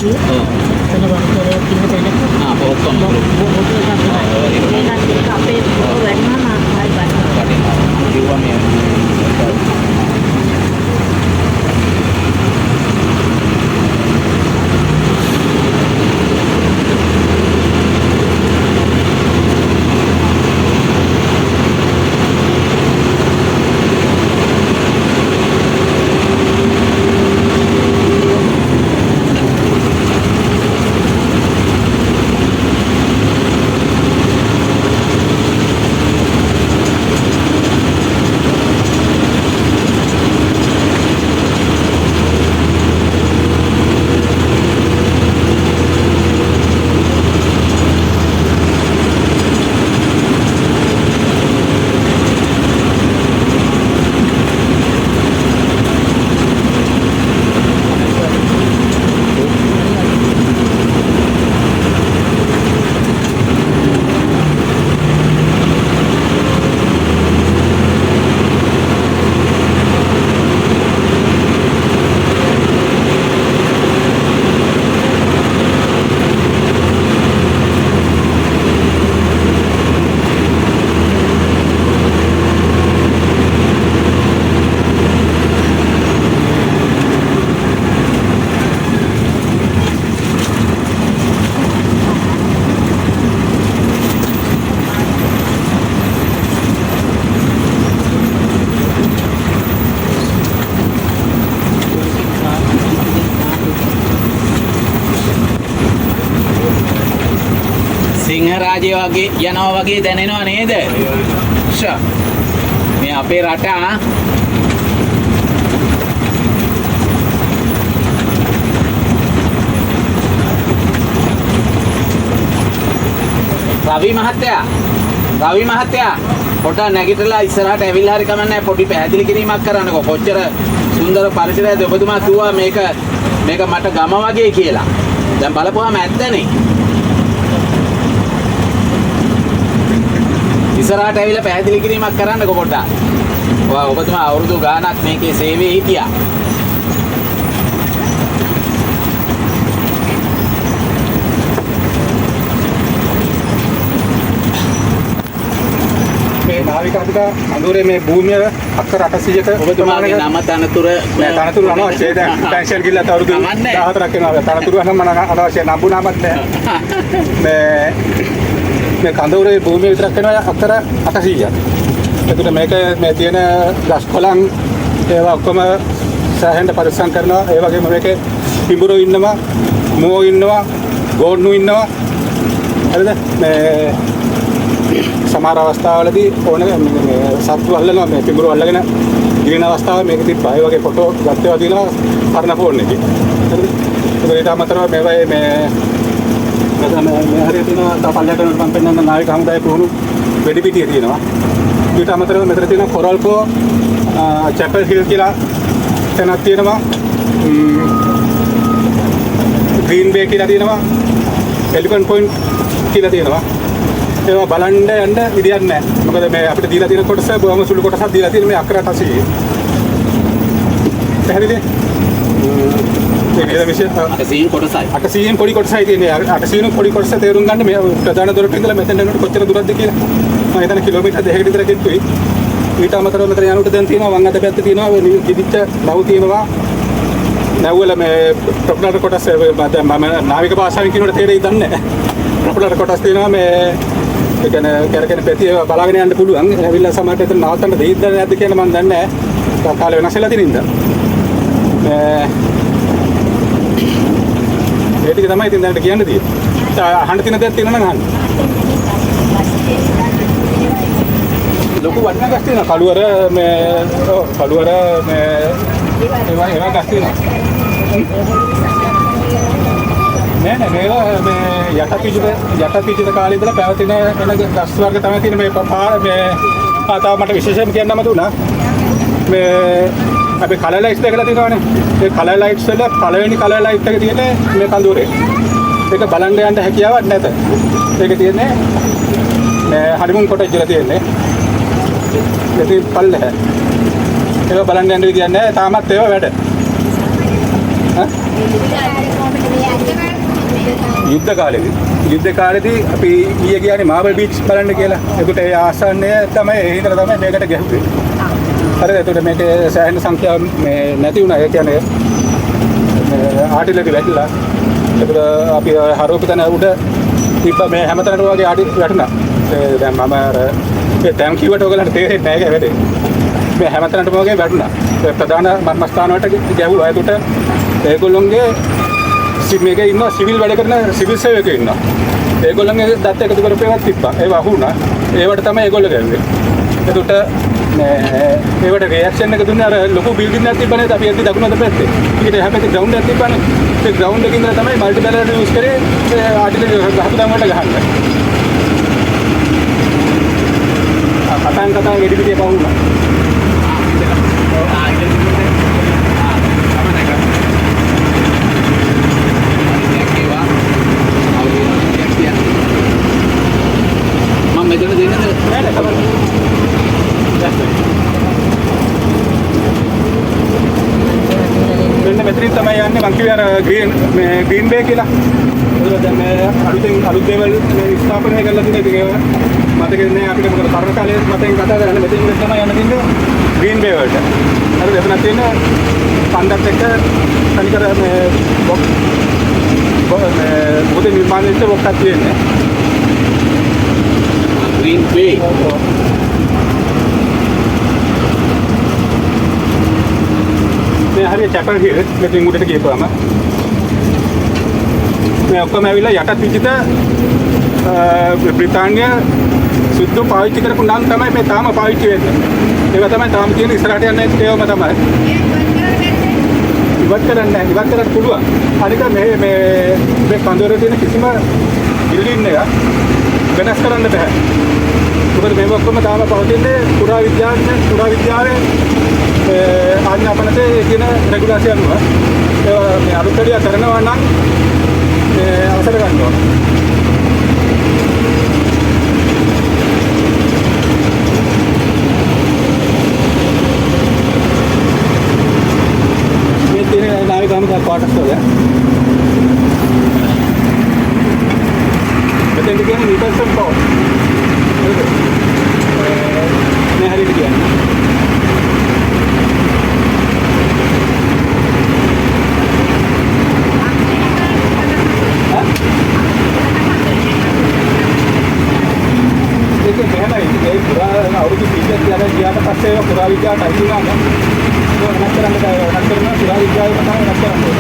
ගියේ. එතන වරතරයක් ඉන්න තැනක පොත්තම අපේ වැඩිමම ආයි බලන්න. කිව්වා මේ සිංහරාජය වගේ යනවා වගේ දැනෙනවා නේද? මේ අපේ රට රවි මහත්තයා පොඩ්ඩක් නැගිටලා ඉස්සරහට ඇවිල්ලා හරි කමන්නේ පොඩි පැහැදිලි කිරීමක් කරන්නකෝ. කොච්චර සුන්දර පරිසරයක්ද. ඔබතුමා කිව්වා මේක මට ගම වගේ කියලා. දැන් බලපුවාම ඇත්තනේ. ඉස්සරහට ඇවිල්ලා පැහැදිලි කිරීමක් කරන්නකෝ පොඩ්ඩක්. ඔබතුමා අවුරුදු ගාණක් මේකේ සේවයේ හිටියා. මේ නාවික අපිට අඳුරේ මේ භූමිය අක්කර 800ක ඔබතුමාගේ නම තනතුර අනවශ්‍යයි. දැන් පෙන්ෂන් ගිල්ල අවුරුදු 14ක් වෙනවා. තනතුරු නම් අනවශ්‍යයි. නම්බු නාමත් නැහැ. මේ කඳවුරේ භූමිය විතරක් වෙනවා අක්කර 800ක්. ඒකට මේ තියෙන ගස් කොළන් ඒවා ඔක්කොම සෑහෙන්න පරිස්සම් කරනවා. ඒ වගේම මේකේ පිඹුරු ඉන්නවා, මුවෝ ඉන්නවා, ගෝන්නු ඉන්නවා. හරිද? මේ සමහර අවස්ථාවලදී ඕනේ සත්තු අල්ලනවා. මේ පිඹුරු අල්ලගෙන ඉරින අවස්ථාව මේක තිබ්බා. ඒ වගේ ෆොටෝ ගත්තේවා තියෙනවා පරණ ෆෝන් එකේ. හරිද? ඒකට අමතරව මේවයි මේ මේ හරියට තියෙනවා තපල්ලයට මම පෙන්නන්න නාවික හමුදායේ පුහුණු වෙඩි පිටිය තියෙනවා. ඊට අමතරව මෙතන තියෙන කොරල්කෝ චැපල් හිල් කියලා තැනක් තියෙනවා. ග්‍රීන් බේ කියලා තියෙනවා. එලිෆන්ට් පොයින්ට් කියලා තියෙනවා. ඒවා බලන්න යන්න විදියක් නැහැ. මොකද මේ අපිට දීලා තියෙන කොටස බොහොම සුළු කොටසක් දීලා තියෙන මේ අක්කර 800. පැහැදිලිද? ඒක විශේෂ 800 කොටසයි. 800න් පොඩි කොටසයි තියෙන්නේ. 800න් පොඩි කොටස තේරුම් ගන්න මේ ප්‍රධාන දොරට ඉඳලා මෙතෙන් යනකොට කොච්චර දුරක්ද කියලා. මම හිතන්නේ කිලෝමීටර් 2කට විතර ගෙත්තුයි. ඊට අමතරව මෙතන යනකොට දැන් තියෙනවා වම් අත පැත්තේ තියෙනවා කිදිච්ච නව් තියෙනවා. නැව්වල මේ ප්‍රොපලර් කොටස් මම නාවික භාෂාවෙන් කියනකොට තේරෙයි දන්නේ නැහැ. ප්‍රොපලර් කොටස් තියෙනවා මේ ඒ කියන්නේ කරගෙන පැතිය බලාගෙන යන්න පුළුවන්. ඇවිල්ලා සමහරට එතන නවත්තන්න දෙයිද නැද්ද කියලා මම දන්නේ නැහැ. කාලේ වෙනස් වෙලා තියෙනින්ද. ඒ ටික තමයි ඉතින් දැනට කියන්න තියෙන්නේ. අහන්න තියෙන දේක් තියෙනවා නම් අහන්න. ලොකු වටිනා ගස් තියෙනවා. කළුවර මේ ඒවා ගස් තියෙනවා. නෑ මේවා මේ යටපිජිත කාලේ ඉඳලා පැවතින වෙන ගස් වර්ග තමයි තියෙන මේ තාම මට විශේෂයෙන් කියන්නම දුනා. මේ අපි කලර් ලයිට්ස් දැකලා තියෙනවානේ. ඒ කලර් ලයිට්ස් වල පළවෙනි කලර් ලයිට් එක තියෙන්නේ මේ කඳුරේ. ඒක බලන්න යන්න හැකියාවක් නැත. ඒක තියෙන්නේ මේ හනිමුන් කොටේජ් වල තියෙන්නේ. ඒක පල්ලෙහ. ඒක බලන්න යන්න විදියක් නැහැ. තාමත් ඒව වැඩ. යුද්ධ කාලෙදී අපි ඊයේ ගියානේ මාබල් බීච් බලන්න කියලා. ඒකට ඒ ආසන්නය තමයි ඒ හිතලා තමයි මේකට ගැහුවේ. හරිද? ඒකට මේක සෑහෙන සංඛ්‍යාව මේ නැති වුණා. ඒ කියන්නේ ආටිලරි වැටිලා. ඒකට අපි හරෝපිටන උඩ තිබ්බ මේ හැමතැනට වගේ ආටි වැටුණා. දැන් මම ඒ ටැම් කිව්වට ඔයගලන්ට තේරෙන්නේ නැහැ වැඩේ. මේ හැමතැනටම වගේ වැටුණා. ඒ ප්‍රධාන මර්මස්ථාන වලට ගැහුවා. ඒකට ඒගොල්ලොන්ගේ මේකේ ඉන්නවා සිවිල් වැඩ කරන සිවිල් සේවකයෝ ඉන්නවා. ඒගොල්ලන්ගේ දත් එකතු කරපේවත් තිබ්බා. ඒව අහු වුණා. ඒවට තමයි ඒගොල්ලෝ ගැව්වේ. ඒකට ඒවට රියැක්ෂන් එක දුන්නේ අර ලොකු බිල්ඩින් එකක් තිබ්බනේ අපි එද්දි දකුණට පැත්තේ. ඊට එහා පැත්තේ ග්‍රවුන්ඩ් එකක් තිබ්බනේ. ඒ ග්‍රවුන්ඩ් එකේ ඉඳලා තමයි මල්ටි බැලර් යූස් කරේ ආටිලරි ගහපුදාම වලට ගහන්නේ. කතාන් ගෙඩි පිටිය පවුණා. මෙතන දෙන්නද? මෙන්න මෙතනින් තමයි යන්නේ මං කිව්වේ අර ග්‍රීන් බේ කියලා. ඒක දැන් මේ අලුත් දේවල් ස්ථාපනය කරලා තියෙන එක මතකද නෑ අපිට මොකද කර්ම කාලේ මතෙන් කතා කරන්නේ මෙතනින් තමයි යන්න තින්නේ ග්‍රීන් බේ වලට. හරිද? එතන තියෙන කන්දත් එක්ක තනිකර මේ මොකද නිර්මාණය වෙච්ච බොක්කක් තියෙන්නේ. Green Bay. මේ හරිය චැපල් හිල් මෙතනින් උඩට ගිහපුවාම මේ ඔක්කොම ඇවිල්ලා යටත් විජිත බ්‍රිතාන්‍ය සුද්ධ පාවිච්චි කරපු නම් තමයි මේ තාම පාවිච්චි වෙන්නේ. ඒක තමයි තාම තියෙන ඉස්සරහට යන ඒකම තමයි. ඉවත් කරන්න පුළුවන්. අනික මේ කන්දරේ තියෙන කිසිම බිල්ඩින් එක වෙනස් කරන්න බෑ. මොකද මේ ඔක්කොම තාම පවතින්නේ පුරා විද්‍යාවේ ආඥාපනතේ කියන රෙගුලාසිය අනුව. ඒ මේ අලුත්කඩිය කරනවා නම් අවසර ගන්න ඕන. මේ තියෙන නාවිකාම කොටස් වල මෙතෙන්ද කියන්නේ නිකල්සන් පවර්. මේ හරියට කියන්නේ. ඒක මෙහෙමයි. ඒ පුරා අවුරුදු 30ක් ගියාට පස්සේ ඒක පුරා විද්‍යාවට අයිති වුණාම ඒක වෙනස් කරන්න බෑ. වෙනස් කරනවා පුරා විද්‍යාවේ තමයි වෙනස් කරන්නේ.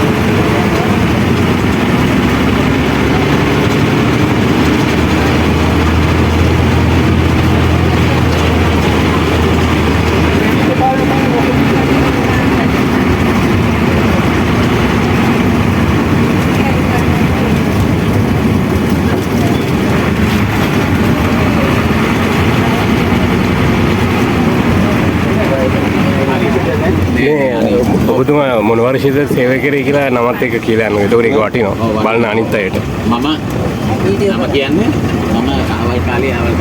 ඔබතුමා මොන වර්ෂයේද සේවය කරේ කියලා නමත් එක කියලා යනවා. ඒතකොට ඒක වටිනවා. බලන්න අනිත් අයට. මම කියන්නේ මම අවල් කාලේ මේ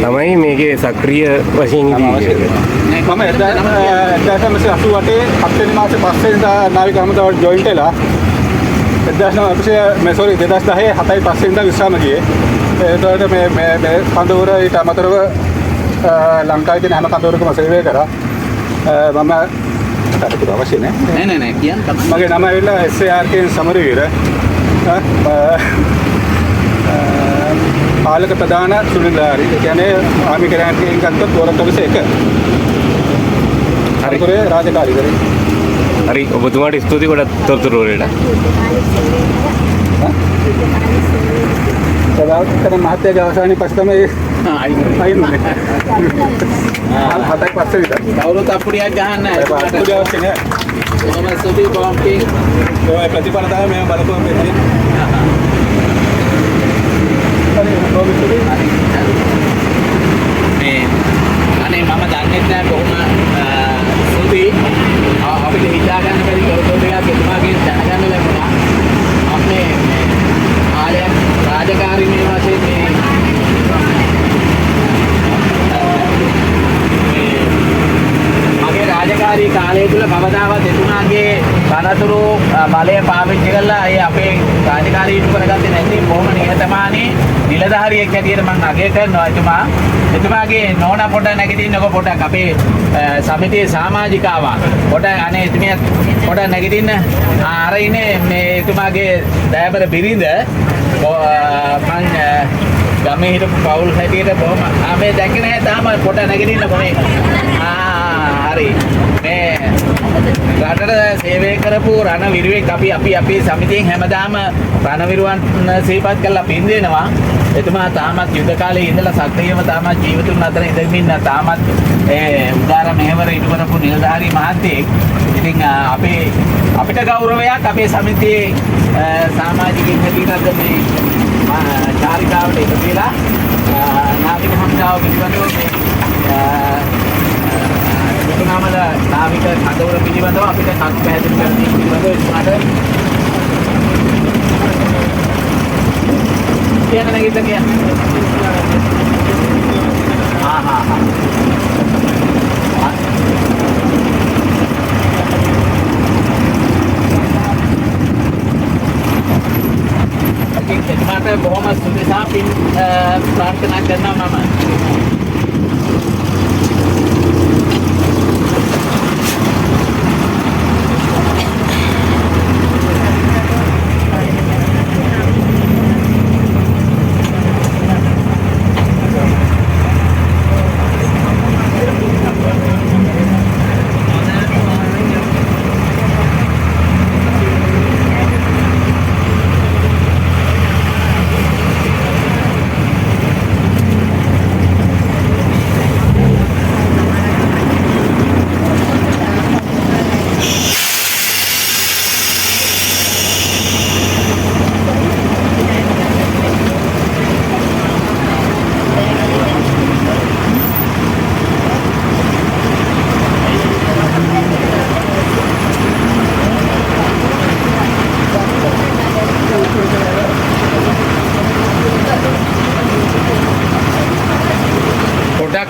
තමයි මේකේ සක්‍රීය වශයෙන් ඉන්නේ. මම 1988 හත්වෙනි මාසේ 5 වෙනිදා නාවික හමුදාවට ජොයින් වෙලා 2010 7යි 5 වෙනිදා විශ්‍රාම ගියේ. ඒතකොට මේ කඳවුර ඊට අමතරව ලංකාවේ තියෙන හැම කඳවුරකම සේවය කරා. මම කටට අවශ්‍ය නැහැ. නෑ කියන්න තමයි. මගේ නම ඇවිල්ලා SARK සමරවීර. පාලක ප්‍රධාන සුනිල්ලාරි. ඒ කියන්නේ ආමි කරාන්ටෙන් ගත්තොත් වරතොගස 1. හරි කරේ රාජකාරී කරේ. හරි ඔබතුමාට ස්තුති ගොඩක් තොරතුරු වලට. සදාතන මහත්තයාගේ අවසානයේ පස්සේ තමයි අයින්නේ. 7යි 5 විතර. කවුරුත් අප්පුඩියක් ගහන්නේ නැහැ. අප්පුඩිය අවශ්‍ය නැහැ. කොහොමද සුදි බොම්පින් ඒ ප්‍රතිඵල තමයි මම බලපුවා මෙතන. හරි ප්‍රොබිස්ටි මේ අනේ මම දන්නේ නැහැ කොහොම සුදි අපිට හිතා ගන්න බැරි කවුරුදයක් එතුමාගෙන් දැනගන්න ලැබුණා. අපේ ආලය රාජකාරී වශයෙන් මගේ රාජකාරී කාලය තුල කවදාවත් එතුමාගේ තනතුරු බලය පාවිච්චි කරලා ඒ අපේ රාජකාරී ඉටු කරගත්තේ වර්තමානයේ නිලධාරියෙක් හැටියට මම අගය කරනවා එතුමාගේ නෝනා පොඩ්ඩක් නැගිටින්නකො පොඩ්ඩක් අපේ සමිතියේ සමාජිකාවන් පොඩ්ඩක් අනේ එතුමියත් පොඩ්ඩක් නැගිටින්න අර ඉන්නේ මේ එතුමාගේ දයාබර බිරිඳ මම ගමේ හිටපු පවුල් හැටියට බොහොම මේ දැක්කේ නැහැ තාම පොඩ්ඩක් නැගිටින්න කොහේ හරි මේ රටට සේවය කරපු රණවිරුවෙක් අපි අපේ සමිතියෙන් හැමදාම රණවිරුවන් සිහිපත් කරලා පින් දෙනවා. එතුමා තාමත් යුද කාලේ ඉඳලා සක්‍රියව තාමත් ජීවිතුන් අතර ඉඳමින් තාමත් උදාර මෙහෙවර ඉටු කරපු නිලධාරී මහත්තයෙක්. ඉතින් අපිට ගෞරවයක් අපේ සමිතියේ සමාජිකයින් හැටියට මේ චාරිකාවට එකතු වෙලා නාවික හමුදාව පිළිබඳව තුනාමල නාවික කඳවුර පිළිබඳව අපිට කක් පැහැදිලි කර දීම පිළිබඳව එතුමාට කියන නැගිට කිය. එතුමාට බොහොම සුදුසා පින් ප්‍රාර්ථනා කරනවා මම.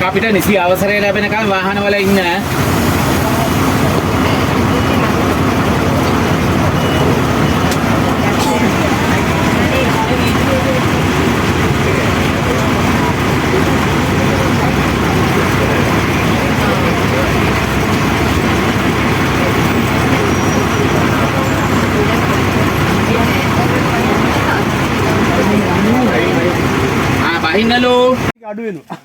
අපිට නිසි අවසරය ලැබෙනකම් වාහනවල ඉන්න බහින්නලු අඩු වෙනවා.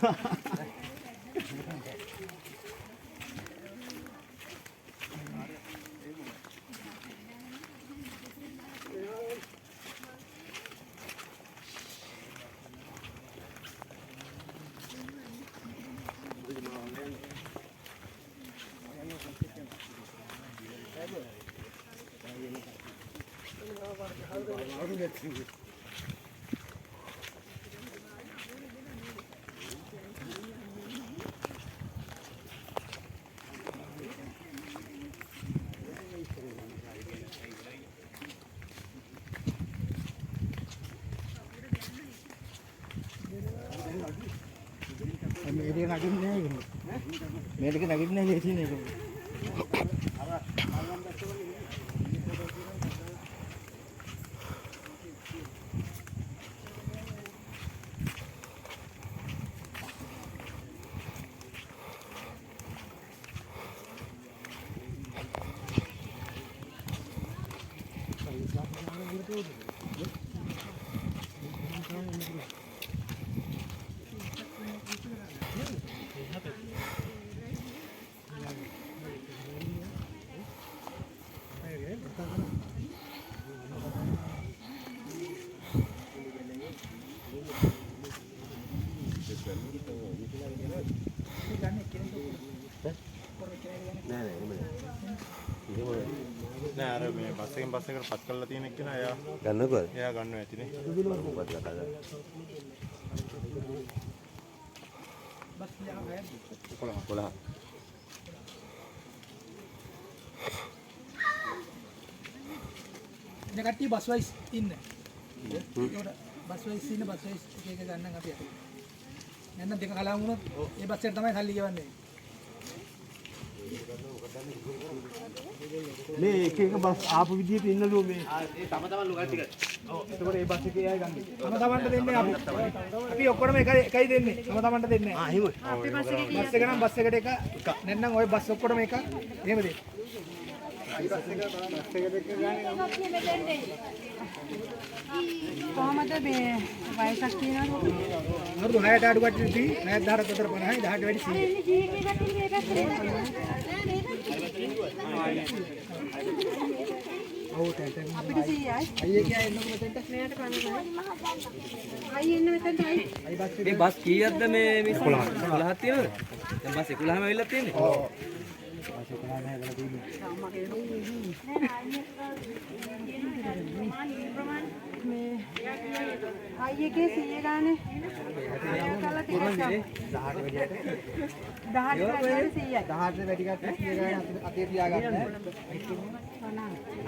මේක නගින්නේ නැහැ මේක නගින්නේ නැහැ කියන එක. නෑ අර මේ බස් එකෙන් බස් එකට පත් කරලා තියෙන එක්කන එයා ගන්නකො එයා ගන්නවා ඇතිනේ ඉන්න කට්ටිය බස් වයිස් ඉන්න. ඒකට බස් වයිස් ඉන්න බස් වයිස් එක ගන්න අපි අත. නැත්නම් දෙක කලවම් වුණොත් ඒ බස් එකට තමයි සල්ලි ගෙවන්නේ. මේ එක එක බස් ආපු විදියට ඉන්නලු මේ. තම තමන් ලුගල් ටික. ඔව්. එතකොට මේ බස් එකේ ආයි ගන්නේ. තම තමන්ට දෙන්නේ අපි. අපි ඔක්කොම එකයි දෙන්නේ. තම තමන්ට දෙන්නේ. ආ එහෙම. අපි බස් එක නම් බස් එකට එක නැත්නම් ওই බස් ඔක්කොම එක. එහෙම දෙන්න. කොහමද මේ වයසක් කියනවද? අවුරුදු 6ට අඩු කට්ටිය 9 10ට අතර 50යි 18ට වැඩි 100. අපිට 100යි. අයියේ කියා එන්නකො මෙතෙන්ට. මෙයාට 50යි. අයියේ එන්න මෙතනට අයි. අයි බස් මේ බස් කීයක්ද මේ 11ක් තියෙනවද? දැන් බස් 11ම ඇවිල්ලා තියෙන්නේ. ඔව්. මේ අයියගේ 100 ගානේ. කළා තියෙනවා. 18 වැඩියට. 18 වැඩි 100යි. 18 වැඩි කට්ටිය 100 ගාන අතේ තියාගන්න. 50.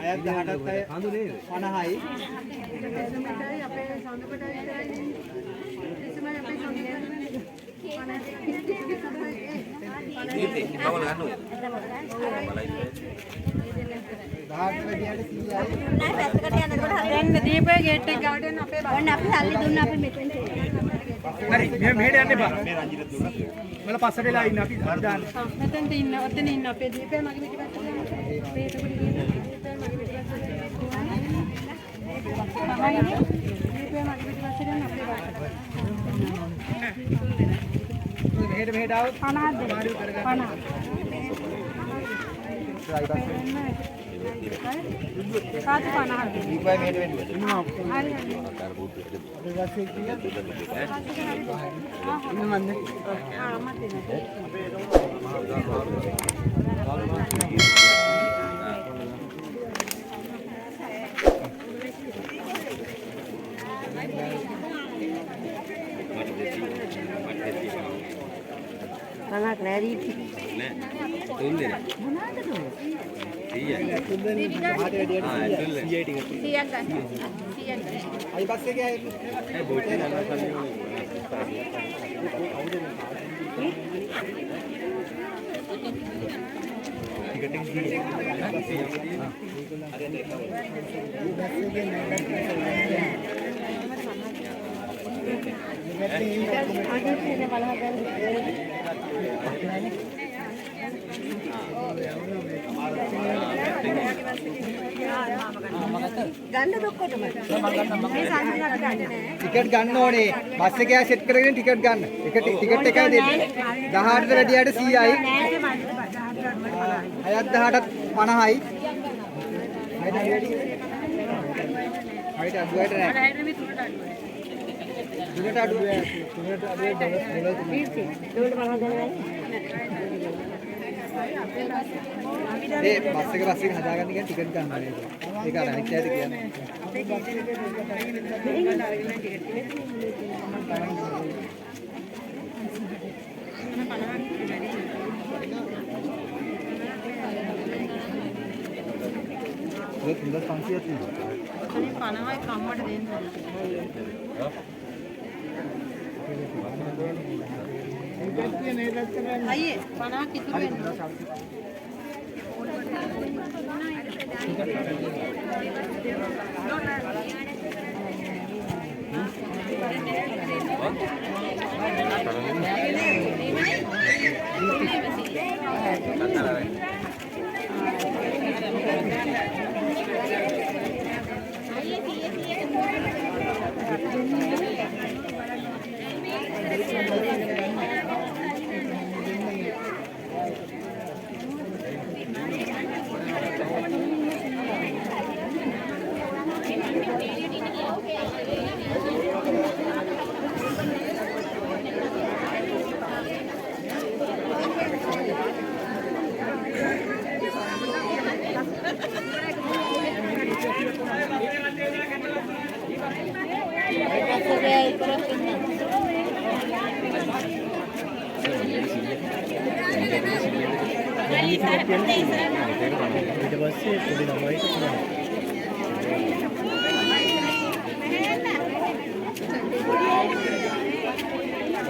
අයත් 18ත් අය හඳු නේද? 50යි. එසමටයි අපේ සඳකොටයි විතරයි. එසමයි අපේ සඳේ. 18 දැන් දීපේ ගේට් එක ගාවට එන්න අපේ බස්. ඔන්න අපි සල්ලි දුන්නා අපි මෙතෙන්ට. හරි මෙහෙට යන්න එපා. මේ රංජිත් දුන්නා. මල පස්සට වෙලා ඉන්න අපි දාන්න. මෙතෙන්ට ඉන්න ඔතන ඉන්න අපේ දීපේ මගේ පිටිපස්සට යන්න. අපේ එතකොට දීපේ මගේ පිටිපස්සට යන්න. දීපේ මගේ පිටිපස්සට යන්න අපේ බස්. මෙහෙට આવොත් 50 දෙන්න. 50. කාට 50ද? දීපයි මෙහෙට වෙන්නේ. හරි හරි. ඉන්න මන්නේ. ආ මතේ නේද? මලක් නැරී නෑ. තුන් දෙනා. මොනවාද දුන්නේ? 100යි. තුන් දෙනෙක් 18 වැඩියට 100යි ටික. 100ක් ගන්න. 100ක් ගන්න. අයි බස් එකේ ආයේ ඒ බෝට් එක යනවා ගන්න දොක්කොටම. මේ සංඥා අපි ගන්න නෑ. ටිකට් ගන්න ඕනේ. බස් එකේ ආ සෙට් කරගෙන ටිකට් ගන්න. එක ටිකට් එකයි දෙන්නේ. 18ට වැඩියට 100යි. නෑ මන්නේ 6ත් 18ත් 50යි. හයිට අඩුවට නෑ. තුනට අඩුවේ. තුනට අඩුවේ ඒ බස් එක හදාගන්න කියන ටිකට් ගන්න ඕනේ. ඒක අර අනිත් අයට කියන්නේ. ඒක 500ක් තියෙනවා. අනේ 50යි කම්මට දෙන්න. අයියේ 50ක් ඉතුරු වෙනවා.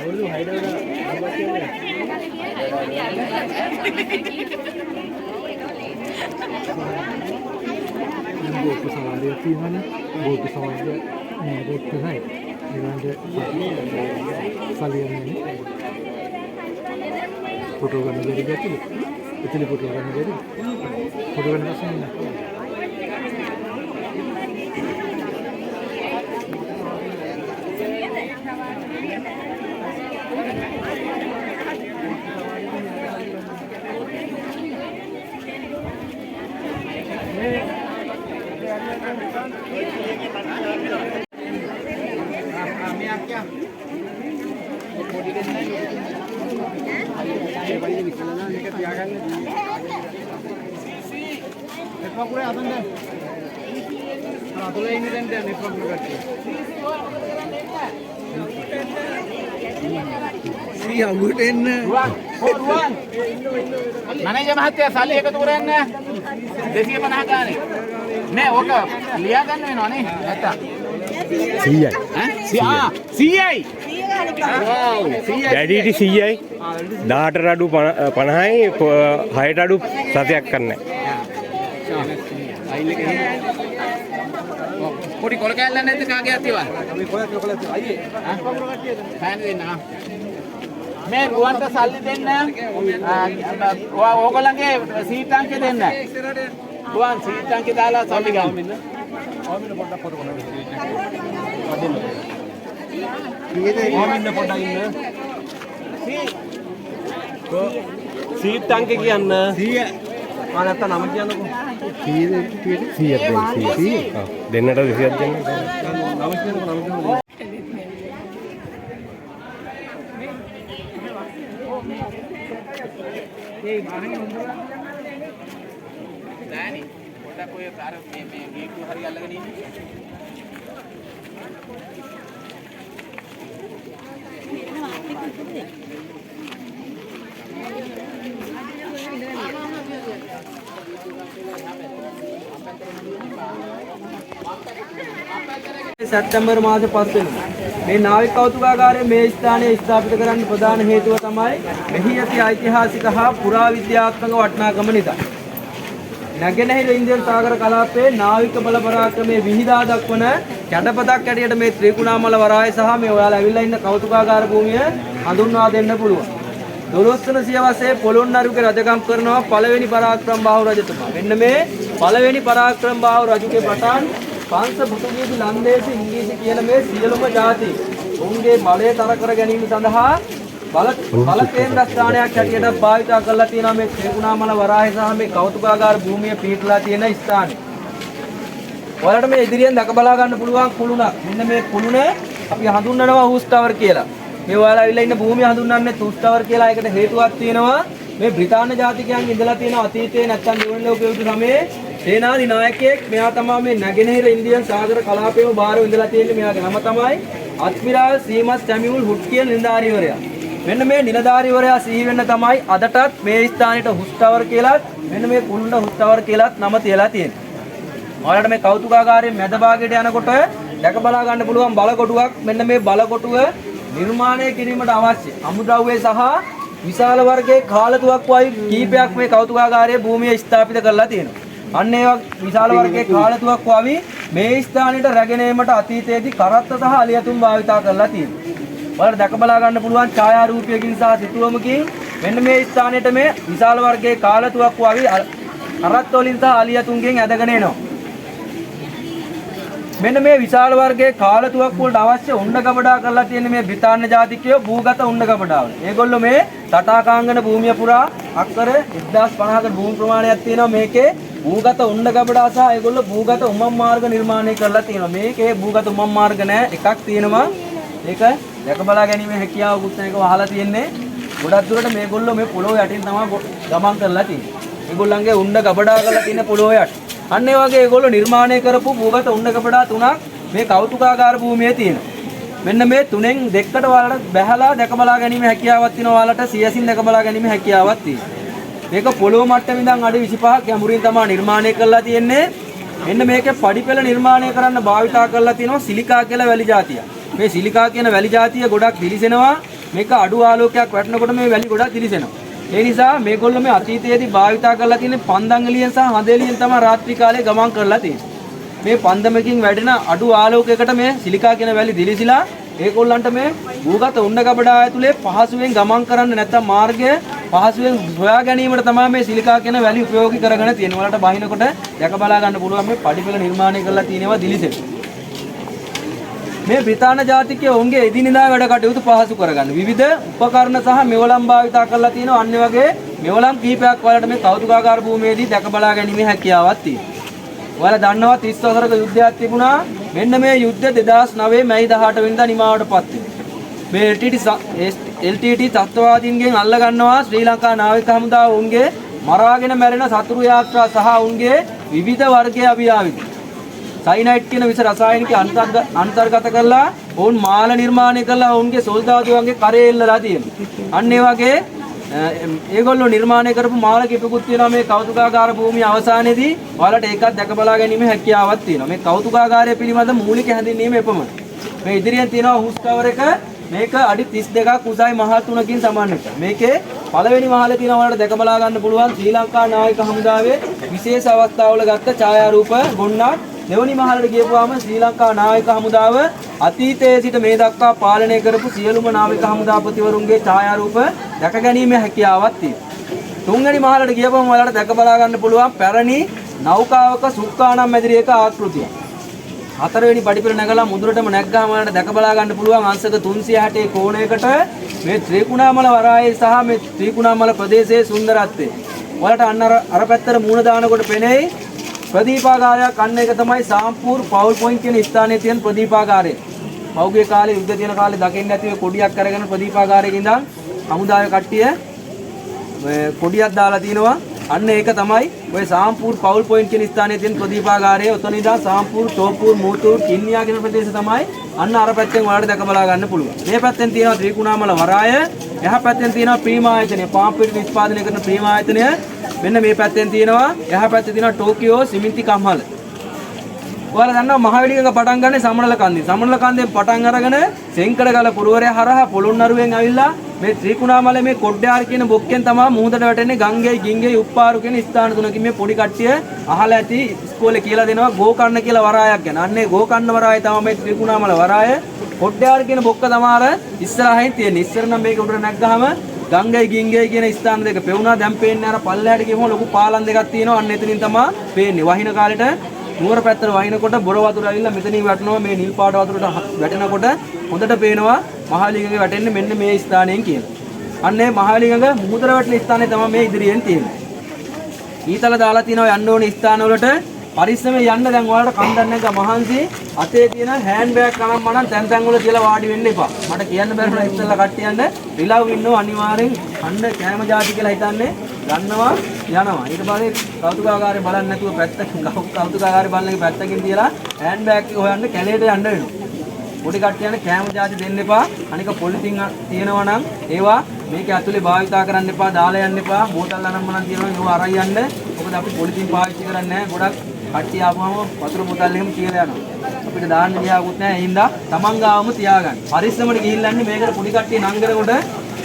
අවුරුදු 6 දවස් කාර්යයක් තියෙනවානේ බෝට්ටු සමාජය මේ බෝට්ටු නැහැ ඒගොල්ලන්ට සල්ලියන්නේ ෆොටෝ ගන්න බැරි ගැතිලි එතන ෆොටෝ ගන්න බැරි ෆොටෝ ගන්න ප්‍රශ්න නැහැ මනේජර් මහත්තයා සල්ලි එකතු කරන්න 250 ගානේ නෑ ඕක ලියා ගන්න වෙනවා නේ නැත්තම් 100යි ඈ 100යි වැඩිට 100යි 18 අඩු 50යි 6ට අඩු සතයක් කරන්න පොඩි කොල කෑල්ල නැද්ද කාගේ අතිවා අපි කොල අයියේ ෆෑන් දෙන්න මේ රුවන්ට සල්ලි දෙන්න ඕගොල්ලන්ගේ සීට් අංකේ දෙන්න රුවන් සීට් අංකේ දාලා සල්ලි ගන්න ඕමින්න පොඩ්ඩක් ෆොටෝ කරන්න ඕමින්න පොඩ්ඩක් ඉන්න සීට් අංකේ කියන්න 100 ආ නැත්නම් නම කියන්නකෝ 100 දෙන්නට 200ක් දෙන්න නම කියන්නකෝ දැනි පොඩ්ඩක් ඔය අර මේ ගේට් එක හරි අල්ලගෙන ඉන්නේ සැප්තැම්බර් මාසේ 5 වෙනිදා මේ නාවික කෞතුකාගාරය මේ ස්ථානයේ ස්ථාපිත කරන්න ප්‍රධාන හේතුව තමයි මෙහි ඇති ඓතිහාසික හා පුරාවිද්‍යාත්මක වටිනාකම නිසා. නැගෙනහිර ඉන්දියන් සාගර කලාපයේ නාවික බල පරාක්‍රමයේ විහිදා දක්වන කැඩපතක් ඇටියට මේ ත්‍රිකුණාමල වරාය සහ මේ ඔයාලා ඇවිල්ලා ඉන්න කෞතුකාගාර භූමිය හඳුන්වා දෙන්න පුළුවන්. 12 වන සියවසේ පොළොන්නරුවේ රජකම් කරනවා පළවෙනි පරාක්‍රම බාහු රජතුමා. මෙන්න මේ පළවෙනි පරාක්‍රම බාහු රජුගේ පටන් පංශ පුතුගීසි ලන්දේසි ඉංග්‍රීසි කියන මේ සියලුම ජාති ඔවුන්ගේ බලය තර කර ගැනීම සඳහා බල කේන්ද්‍ර ස්ථානයක් හැටියට භාවිත කරලා තියෙනවා මේ ත්‍රිකුණාමල වරාය සහ මේ කෞතුකාගාර භූමිය පිහිටලා තියෙන ස්ථානය. ඔයාලට මේ ඉදිරියෙන් දැක බලා ගන්න පුළුවන් කුළුණක්. මෙන්න මේ කුළුණ අපි හඳුන්වනවා හූස් ටවර් කියලා. මේ ඔයාලා ඇවිල්ලා ඉන්න භූමිය හඳුන්වන්නේ හූස් ටවර් කියලා. ඒකට හේතුවක් තියෙනවා මේ බ්‍රිතාන්‍ය ජාතිකයන් ඉඳලා තියෙන අතීතයේ නැත්තම් දෙවන ලෝක යුද්ධ සමයේ සේනාධි නායකයෙක් මෙයා තමයි මේ නැගෙනහිර ඉන්දියන් සාගර කලාපයේම බාරව ඉඳලා තියෙන්නේ. මෙයාගේ නම තමයි අඩ්මිරාල් සීමස් සැමියුල් හුඩ් කියන නිලධාරීවරයා. මෙන්න මේ නිලධාරීවරයා සිහි වෙන්න තමයි අදටත් මේ ස්ථානෙට හුස් ටවර් කියලාත් මෙන්න මේ කුළුණ හුස් ටවර් කියලාත් නම තියලා තියෙන්නේ. ඔයාලට මේ කෞතුකාගාරයේ මැද භාගයට යනකොට දැක බලා ගන්න පුළුවන් බලකොටුවක්. මෙන්න මේ බලකොටුව නිර්මාණය කිරීමට අවශ්‍ය අමුද්‍රව්‍ය සහ විශාල වර්ගයේ කාලතුවක්කුවයි කීපයක් මේ කෞතුකාගාරයේ භූමිය ස්ථාපිත කරලා තියෙනවා. අන්න ඒ විශාල වර්ගයේ කාලතුවක්කුවයි මේ ස්ථානෙට රැගෙන ඒමට අතීතයේදී කරත්ත සහ අලියතුන් භාවිතා කරලා තියෙනවා. ඔයාලට දැක බලා ගන්න පුළුවන් ඡායාරූපයකින් සහ සිතුවමකින් මෙන්න මේ ස්ථානෙට මේ විශාල වර්ගයේ කාලතුවක්කුවයි කරත්ත වලින් සහ අලියතුන්ගෙන් ඇදගෙන එනවා. මෙන්න මේ විශාල වර්ගයේ කාලතුවක්කු වලට අවශ්‍ය උණ්ඩ ගබඩා කරලා තියෙන මේ බ්‍රිතාන්‍ය ජාතිකයෝ භූගත උණ්ඩ ගබඩාවල. ඒගොල්ලෝ මේ තටාකාංගන භූමිය පුරා අක්කර 1050ක භූමි ප්‍රමාණයක් තියෙනවා මේකේ භූගත උණ්ඩ ගබඩා සහ ඒගොල්ලෝ භූගත උමම් මාර්ග නිර්මාණය කරලා තියෙනවා. මේකේ භූගත උමම් මාර්ග නැහැ එකක් තියෙනවා. ඒක දැක බලා ගැනීමේ හැකියාවකුත් එක වහලා තියෙන්නේ. ගොඩක් දුරට මේගොල්ලෝ මේ පොළොව යටින් තමයි ගමන් කරලා තියෙන්නේ. ඒගොල්ලන්ගේ උණ්ඩ ගබඩා කරලා තියෙන පොළොව යට. අන්න ඒ වගේ ඒගොල්ලෝ නිර්මාණය කරපු භූගත උණ්ඩ ගබඩා තුනක් මේ කෞතුකාගාර භූමියේ තියෙනවා. මෙන්න මේ තුනෙන් දෙකට වලට බැහැලා දැක බලා ගැනීම හැකියාවක් තියෙනවා. ඔයාලට සියසින් දැක බලා ගැනීම හැකියාවක් තියෙනවා. මේක පොළොව මට්ටමේ ඉඳන් අඩි 25ක් යමුරින් තමයි නිර්මාණය කරලා තියෙන්නේ. මෙන්න මේකේ පඩිපෙළ නිර්මාණය කරන්න භාවිතා කරලා තියෙනවා සිලිකා කියලා වැලි జాතිය. මේ සිලිකා කියන වැලි జాතිය ගොඩක් දිලිසෙනවා. මේක අඩු ආලෝකයක් වැටෙනකොට මේ වැලි ගොඩක් දිලිසෙනවා. ඒ නිසා මේගොල්ලෝ මේ අතීතයේදී භාවිතා කරලා තියෙන පන්දන් එළියෙන් සහ හඳ එළියෙන් තමයි රාත්‍රී කාලේ ගමන් කරලා තියෙන්නේ. මේ පන්දමකින් වැඩෙන අඩු ආලෝකයකට මේ සිලිකා කියන වැලි දිලිසිලා ඒගොල්ලන්ට මේ භූගත උණ්ඩ ගබඩා ඇතුලේ පහසුවෙන් ගමන් කරන්න නැත්නම් මාර්ගය පහසුවෙන් හොයා ගැනීමට තමයි මේ සිලිකා කියන වැලි උපයෝගී කරගෙන තියෙන්නේ. වලට බහිනකොට දැක බලා ගන්න පුළුවන් මේ පඩිපෙළ නිර්මාණය කරලා තියෙනවා දිලිසෙට. මේ බ්‍රිතාන්‍ය ජාතිකයෝ ඔවුන්ගේ එදිනෙදා වැඩ කටයුතු පහසු කරගන්න විවිධ උපකරණ සහ මෙවලම් භාවිතා කරලා තියෙනවා. අන්න වගේ මෙවලම් කිහිපයක් වලට මේ කෞතුකාගාර භූමියේදී දැක බලා ගැනීමේ හැකියාවක් තියෙනවා. ඔයාලා දන්නවා 30 වසරක යුද්ධයක් තිබුණා. මෙන්න මේ යුද්ධ 2009 මැයි 18 වෙනිදා නිමාවටපත් වෙනවා. මේ LTT තත්ත්වවාදීන්ගෙන් අල්ල ගන්නවා ශ්‍රී ලංකා නාවික හමුදාව උන්ගේ මරාගෙන මැරෙන සතුරු යාත්‍රා සහ උන්ගේ විවිධ වර්ගයේ අභියාවිත. සයිනයිට් කියන විස රසායනික අන්තර්ගත කරලා ඔවුන් මාල නිර්මාණය කරලා ඔවුන්ගේ සොල්දාදුවන්ගේ කරේ එල්ලලා තියෙනවා. අන්න ඒ වගේ ඒගොල්ලෝ නිර්මාණය කරපු මාල කිපකුත් තියෙනවා මේ කෞතුකාගාර භූමිය අවසානයේදී. ඔයාලට ඒකත් දැක බලා ගැනීමේ හැකියාවක් තියෙනවා. මේ කෞතුකාගාරය පිළිබඳ මූලික හැඳින්වීම එපමණයි. මේ ඉදිරියෙන් තියෙනවා හුස් කවර් එක. මේක අඩි 32ක් උසයි මහල් 3කින් සමාන එක. මේකේ පළවෙනි මහලේ තියෙන ඔයාලට දැක බලා ගන්න පුළුවන් ශ්‍රී ලංකා නාවික හමුදාවේ විශේෂ අවස්ථාවල ගත්ත ඡායාරූප ගොන්නක්. දෙවනි මහලට ගියපුවාම ශ්‍රී ලංකා නාවික හමුදාව අතීතයේ සිට මේ දක්වා පාලනය කරපු සියලුම නාවික හමුදාපතිවරුන්ගේ ඡායාරූප දැක ගැනීමේ හැකියාවක් තියෙනවා. තුන්වෙනි මහලට ගියපුවම ඔයාලට දැක බලා ගන්න පුළුවන් පැරණි නෞකාවක සුක්කානම් මැදිරියක ආකෘතිය. හතරවෙනි පඩිපෙළ නැගලා මුදුරටම නැග්ගාම ඔයාලට දැක බලා ගන්න පුළුවන් අංශක 360 කෝණයකට මේ ත්‍රිකුණාමල වරායේ සහ මේ ත්‍රිකුණාමල ප්‍රදේශයේ සුන්දරත්වය. ඔයාලට අන්න අර පැත්තට මූණ දානකොට පෙනෙයි ප්‍රදීපාගාරයක්. අන්න එක තමයි සාම්පූර් පවුල් පොයින්ට් කියන ස්ථානයේ තියෙන ප්‍රදීපාගාරය. පෞගේ කාලේ යුද්ධ තියෙන කාලේ දකින්න ඇති කොඩියක් අරගෙන ප්‍රදීපාගාරයක ඉඳන් හමුදාවේ කට්ටිය කොඩියක් දාලා තිනවා. අන්න ඒක තමයි ඔය සාම්පූර් පවුල් පොයින්ට් කියන ස්ථානයේ තියෙන ප්‍රදීපාගාරය. ඔතන ඉඳන් සාම්පූර්, තෝපූර්, මූතූර්, කින්නියා කියන ප්‍රදේශ තමයි අන්න අර පැත්තෙන් ඔයාලට දැක බලා ගන්න පුළුවන්. මේ පැත්තෙන් තියෙනවා ත්‍රිකුණාමල වරාය. එහා පැත්තෙන් තියෙනවා ප්‍රීමායතනය. පාම් පිට නිෂ්පාදනය කරන ප්‍රීමායතනය. මෙන්න මේ පැත්තෙන් තියෙනවා එහා පැත්තේ තියෙනවා ටෝකියෝ සිමෙන්ති කම්හල. ඔයාලා දන්නවා මහවැලිගඟ පටන් ගන්නේ සමනල කන්දේ. සමනල කන්දෙන් පටන් අරගෙන සෙන්කඩගල පුරවරය හරහා පොළොන්නරුවෙන් ඇවිල්ලා මේ ත්‍රිකුණාමල මේ කොඩ්ඩයාර කියන බොක්කෙන් තමයි මුහුදට වැටෙන්නේ ගංගේ ගිංගේ උප්පාරු කියන ස්ථාන තුනකින්. මේ පොඩි කට්ටිය අහලා ඇති ඉස්කෝලේ කියලා දෙනවා ගෝකන්න කියලා වරායක් ගැන. අන්නේ ගෝකන්න වරාය තමයි මේ ත්‍රිකුණාමල වරාය. කොඩ්ඩයාර කියන බොක්ක තමයි ඉස්සරහින් තියෙන්නේ. ඉස්සර නම් මේක උඩට නැග්ගාම ගංගයි ගිංගයි කියන ස්ථාන දෙක පෙවුනා. දැන් පේන්නේ අර පල්ලෙහාට ගිහම ලොකු පාලම් දෙකක් තියෙනවා. අන්න එතනින් තමයි පේන්නේ. වහින කාලෙට නුවර පැත්තට වහිනකොට බොර වතුර ඇවිල්ලා මෙතනින් වැටෙනවා. මේ නිල් පාට වතුරට වැටෙනකොට හොඳට පේනවා මහාලිගඟේ වැටෙන්නේ මෙන්න මේ ස්ථානයෙන් කියලා. අන්න ඒ මහාලිගඟ මුහුදට වැටෙන ස්ථානේ තමයි මේ ඉදිරියෙන් තියෙන්නේ. ඊතල දාලා තියෙනවා යන්න ඕනේ ස්ථානවලට. පරිස්සමෙන් යන්න. දැන් ඔයාලට කන්දක් නැග මහන්සි අතේ තියෙන හෑන්ඩ් බෑග් කනම් මනම් තැන් තැන් වල තියලා වාඩි වෙන්න එපා. මට කියන්න බැරුණා ඉස්සෙල්ලා කට්ටියන්ට රිලව් ඉන්නව අනිවාර්යෙන් අන්න කෑම જાති කියලා හිතන්නේ ගන්නවා යනවා. ඊට පස්සේ කෞතුකාගාරේ බලන්න නැතුව පැත්තකින් කෞතුකාගාරේ බලන්නේ පැත්තකින් තියලා හෑන්ඩ් බෑග් එක හොයන්න කැලේට යන්න වෙනවා. පොඩි කට්ටියන්ට කෑම જાති දෙන්න එපා. අනික පොලිතින් තියෙනවා නම් ඒවා මේක ඇතුලේ භාවිතා කරන්න එපා. දාලා යන්න එපා. බෝතල් අනම්ම නම් තියෙනවා ඒවා අරන් යන්න. මොකද අපි පොලිතින් පාවිච්චි කරන්නේ නැහැ. ගොඩක් කට්ටිය ආපුවම වතුර බෝතල් එහෙම කියලා යනවා. අපිට දාන්න ගියාකුත් නැහැ. ඒ හින්දා තමන් ගාවම තියාගන්න. පරිස්සමට ගිහිල්ලා ඉන්නේ මේකට පොඩි කට්ටිය නංගනකොට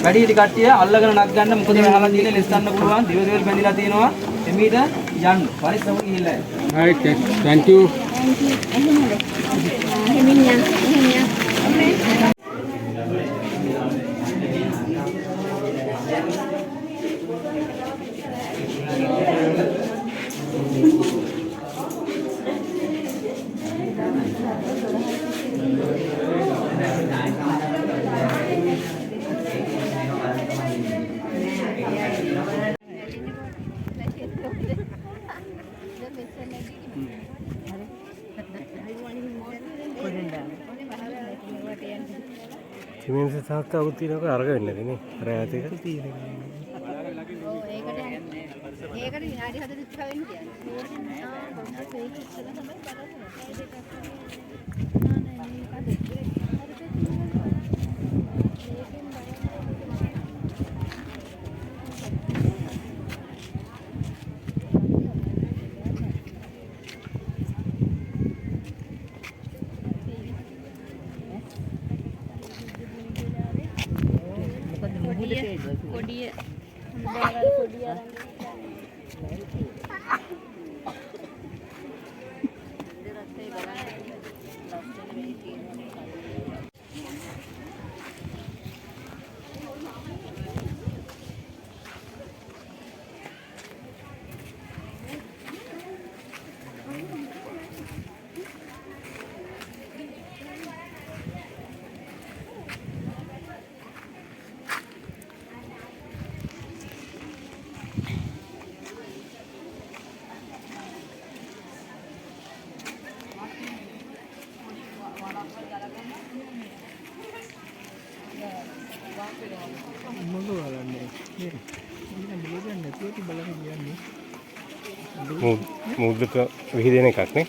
වැඩි හිටි කට්ටිය අල්ලගෙන නක් ගන්න. මොකද මේ අහලා තියෙන ලෙස් ගන්න පුළුවන්. දිව දෙවල් බැඳිලා තියෙනවා. එමීට යන්න. පරිස්සමට ගිහිල්ලා යන්න. right thank you සිමෙන්ති සංස්ථාවක් තියෙනක අරග වෙන්නේ නැති නේ. අර ඈත එක තියෙන. ඔව් ඒකට විනාඩි 45 වෙන්න කියන්නේ. ආ පොඩ්ඩක් ඒක ඉස්සෙල්ලා තමයි කොඩිය හොඳට කොඩිය අරන් මොකද බලන්නේ මේ ඉන්න බලන්නේ නැතුව බලන්න කියන්නේ මුද්‍රක විහිදෙන එකක් නේ.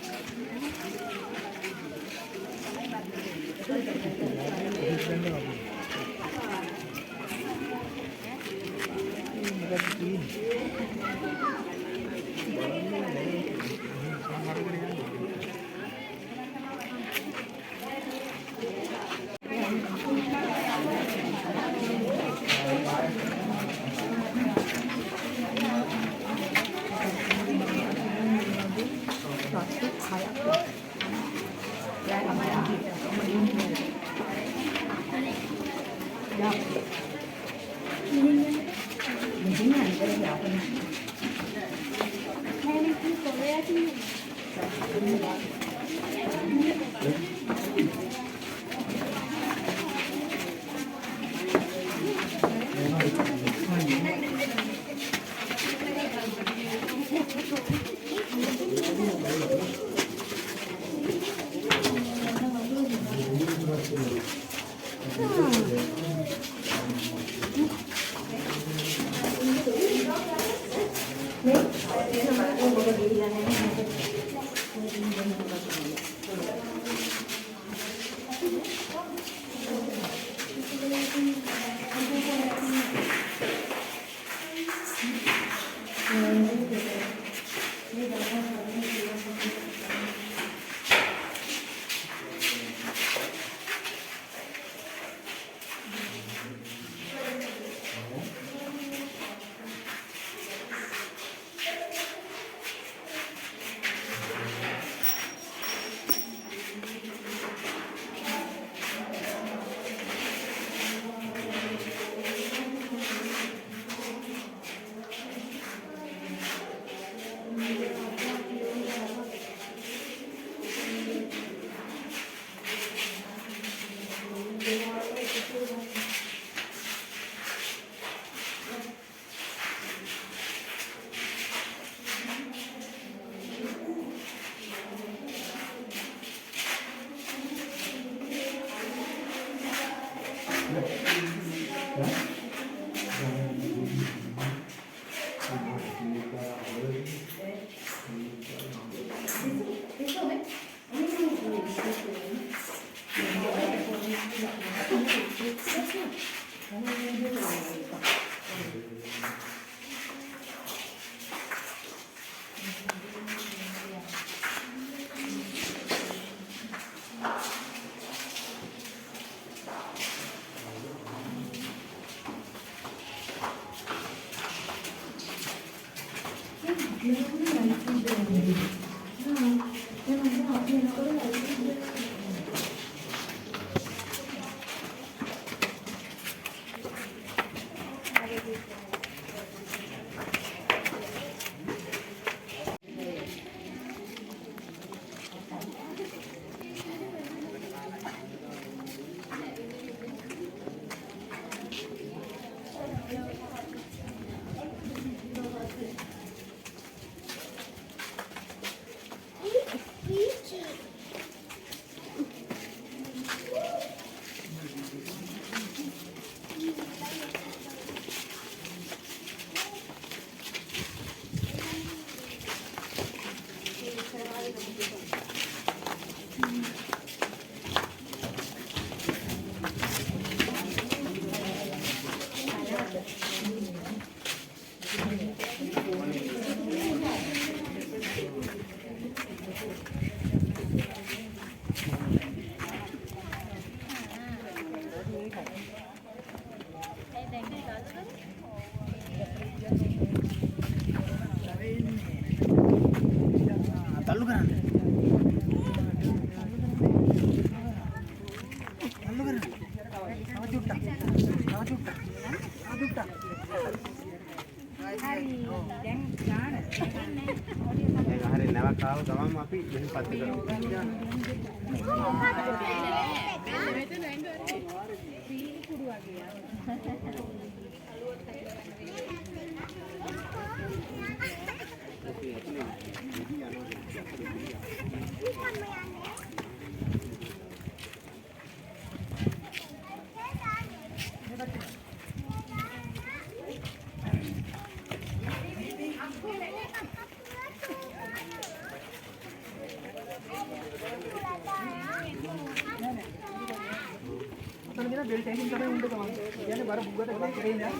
බෙල්ට් එකකින් තමයි උන්ට ගමන්. කියන්නේ බර බුගට ගමන් කරේ නෑ.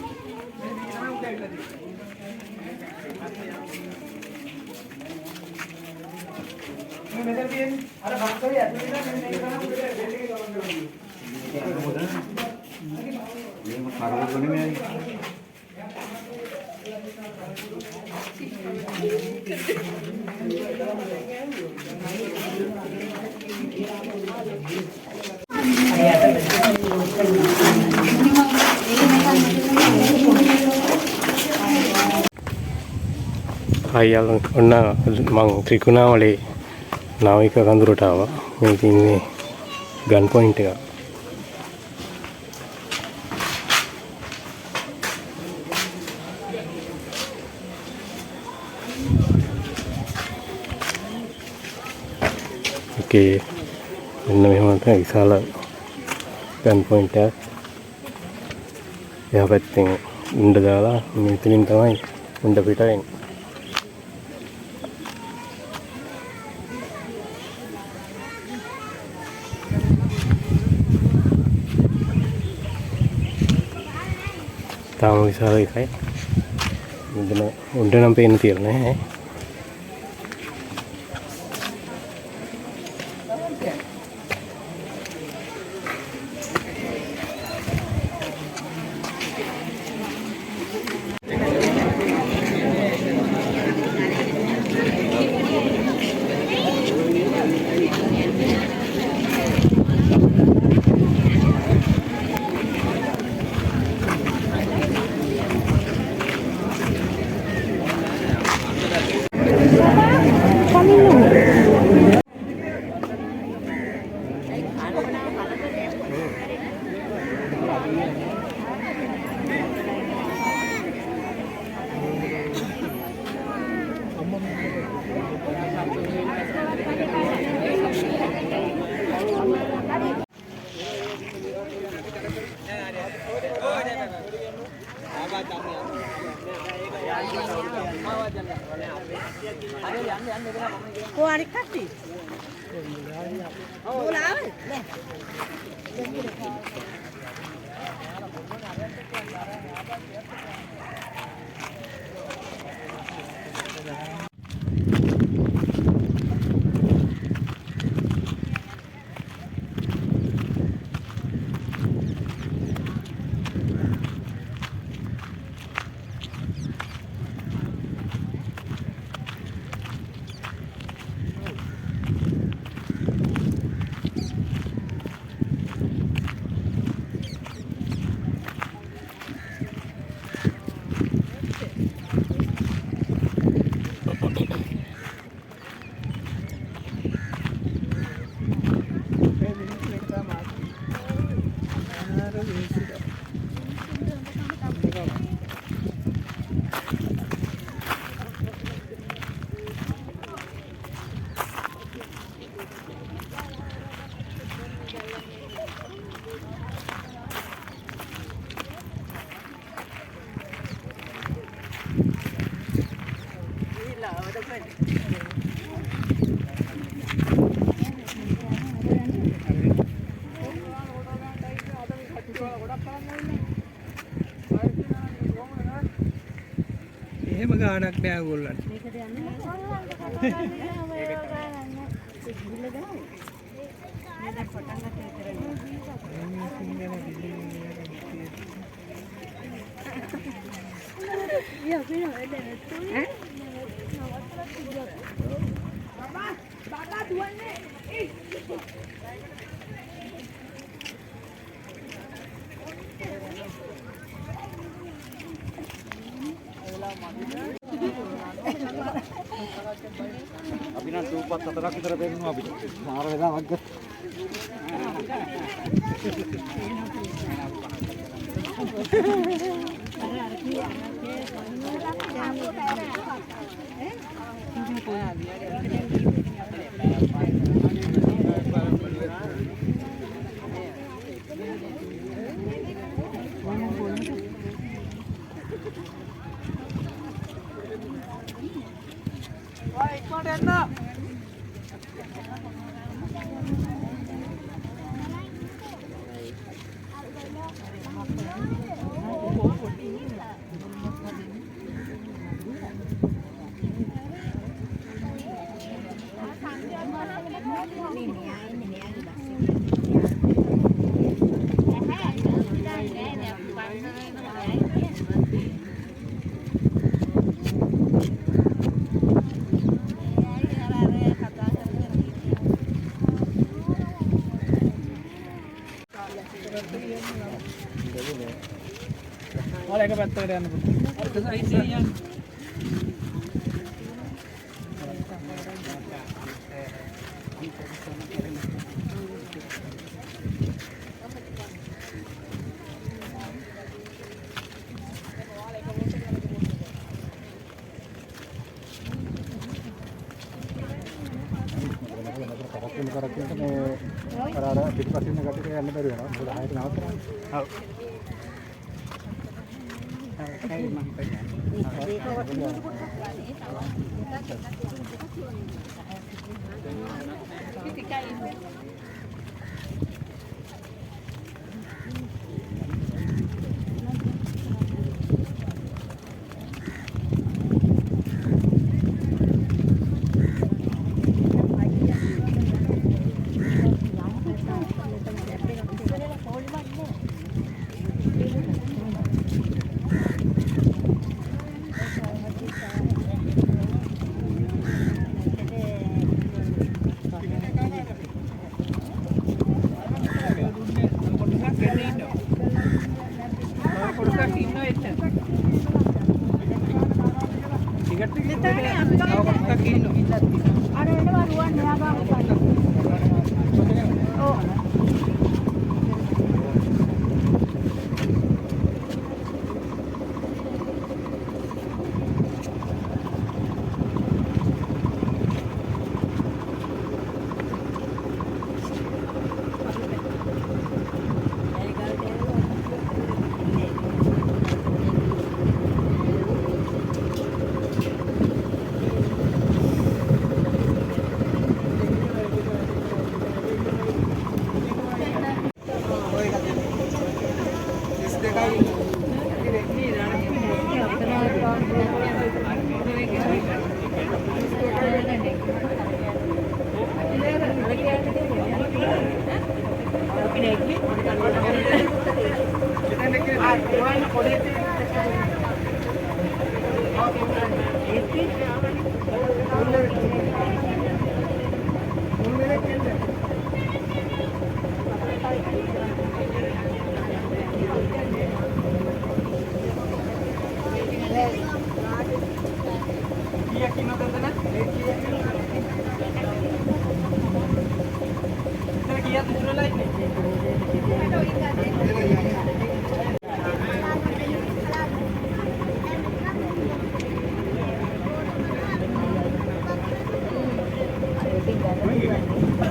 මේ තමයි උන්ට ඇවිල්ලා තියෙන්නේ. මෙතන තියෙන්නේ අර බක්සරේ ඇතුලේ ඉඳන් මෙන්න මේක තමයි උන්ට බෙල්ට් එකේ ගමන් කරන්නේ. මේක කරවගන්නේ නෑ. අයියල් ඔන්න මං ත්‍රිකුණාමලේ නාවික කඳුරට ආවා. මේක ඉන්නේ ගන් පොයින්ට් එක. ඕකේ මෙන්න මෙහෙම තමයි විශාල ගන් පොයින්ට් එකක්. එහා පැත්තෙන් උණ්ඩ දාලා මෙතනින් තමයි උණ්ඩ පිට වෙන්නේ. තාම විශාල එකයි. මෙතන උණ්ඩ නම් පේන්න තියලා නැහැ. Cô ăn đi cắt đi. Cô lá ơi. Nè. එහෙම ගානක් නෑ ඕගොල්ලන්ට. මේකද යන්නේ Bapak duanya. අපි නම් සූපත් හතරක් විතර පෙන්නුවා අපිට. මාර වෙලාවක් ගත්තා. ඔයාලා එක පැත්තකට යන්න පුළුවන්. කරකිනට මේ අර පිටිපස්සින් ඉන්න කට්ටියට යන්න බැරි වෙනවා. මොකද ආයෙත් නවත්තනවා. ඔව්.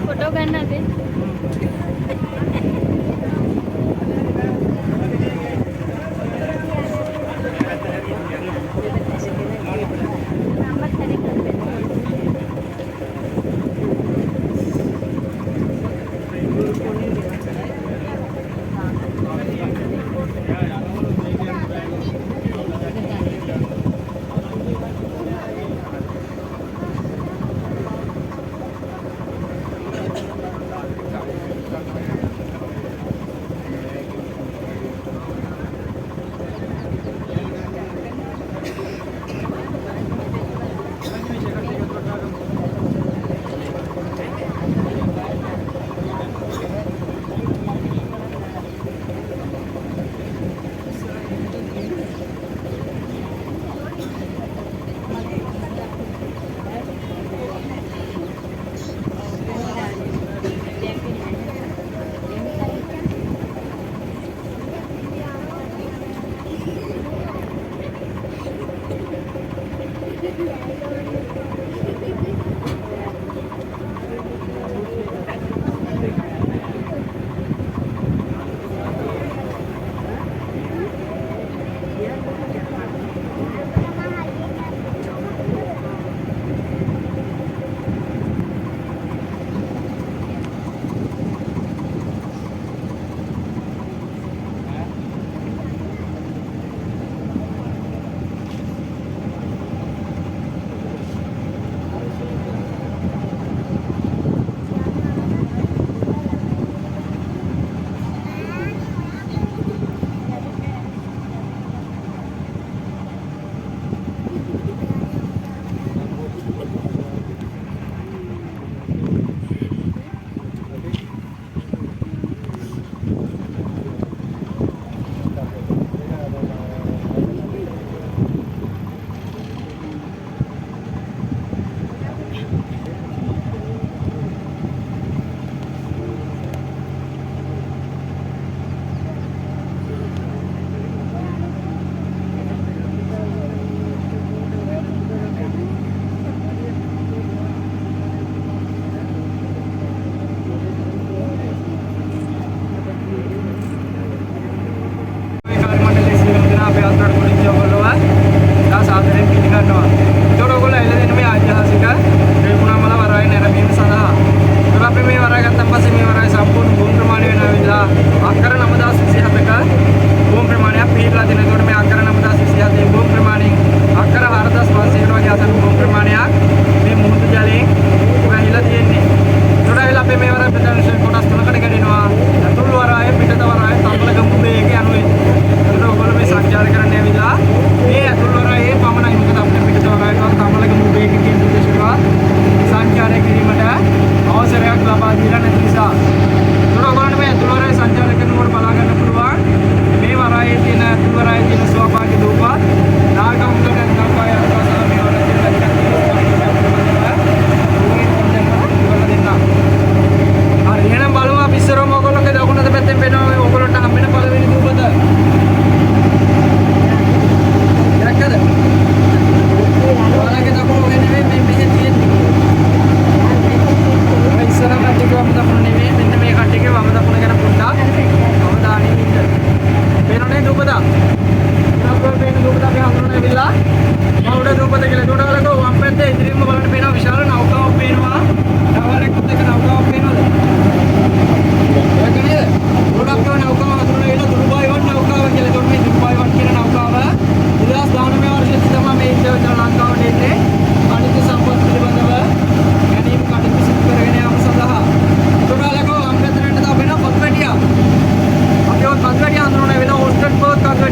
ෆොටෝ ගන්න අපේ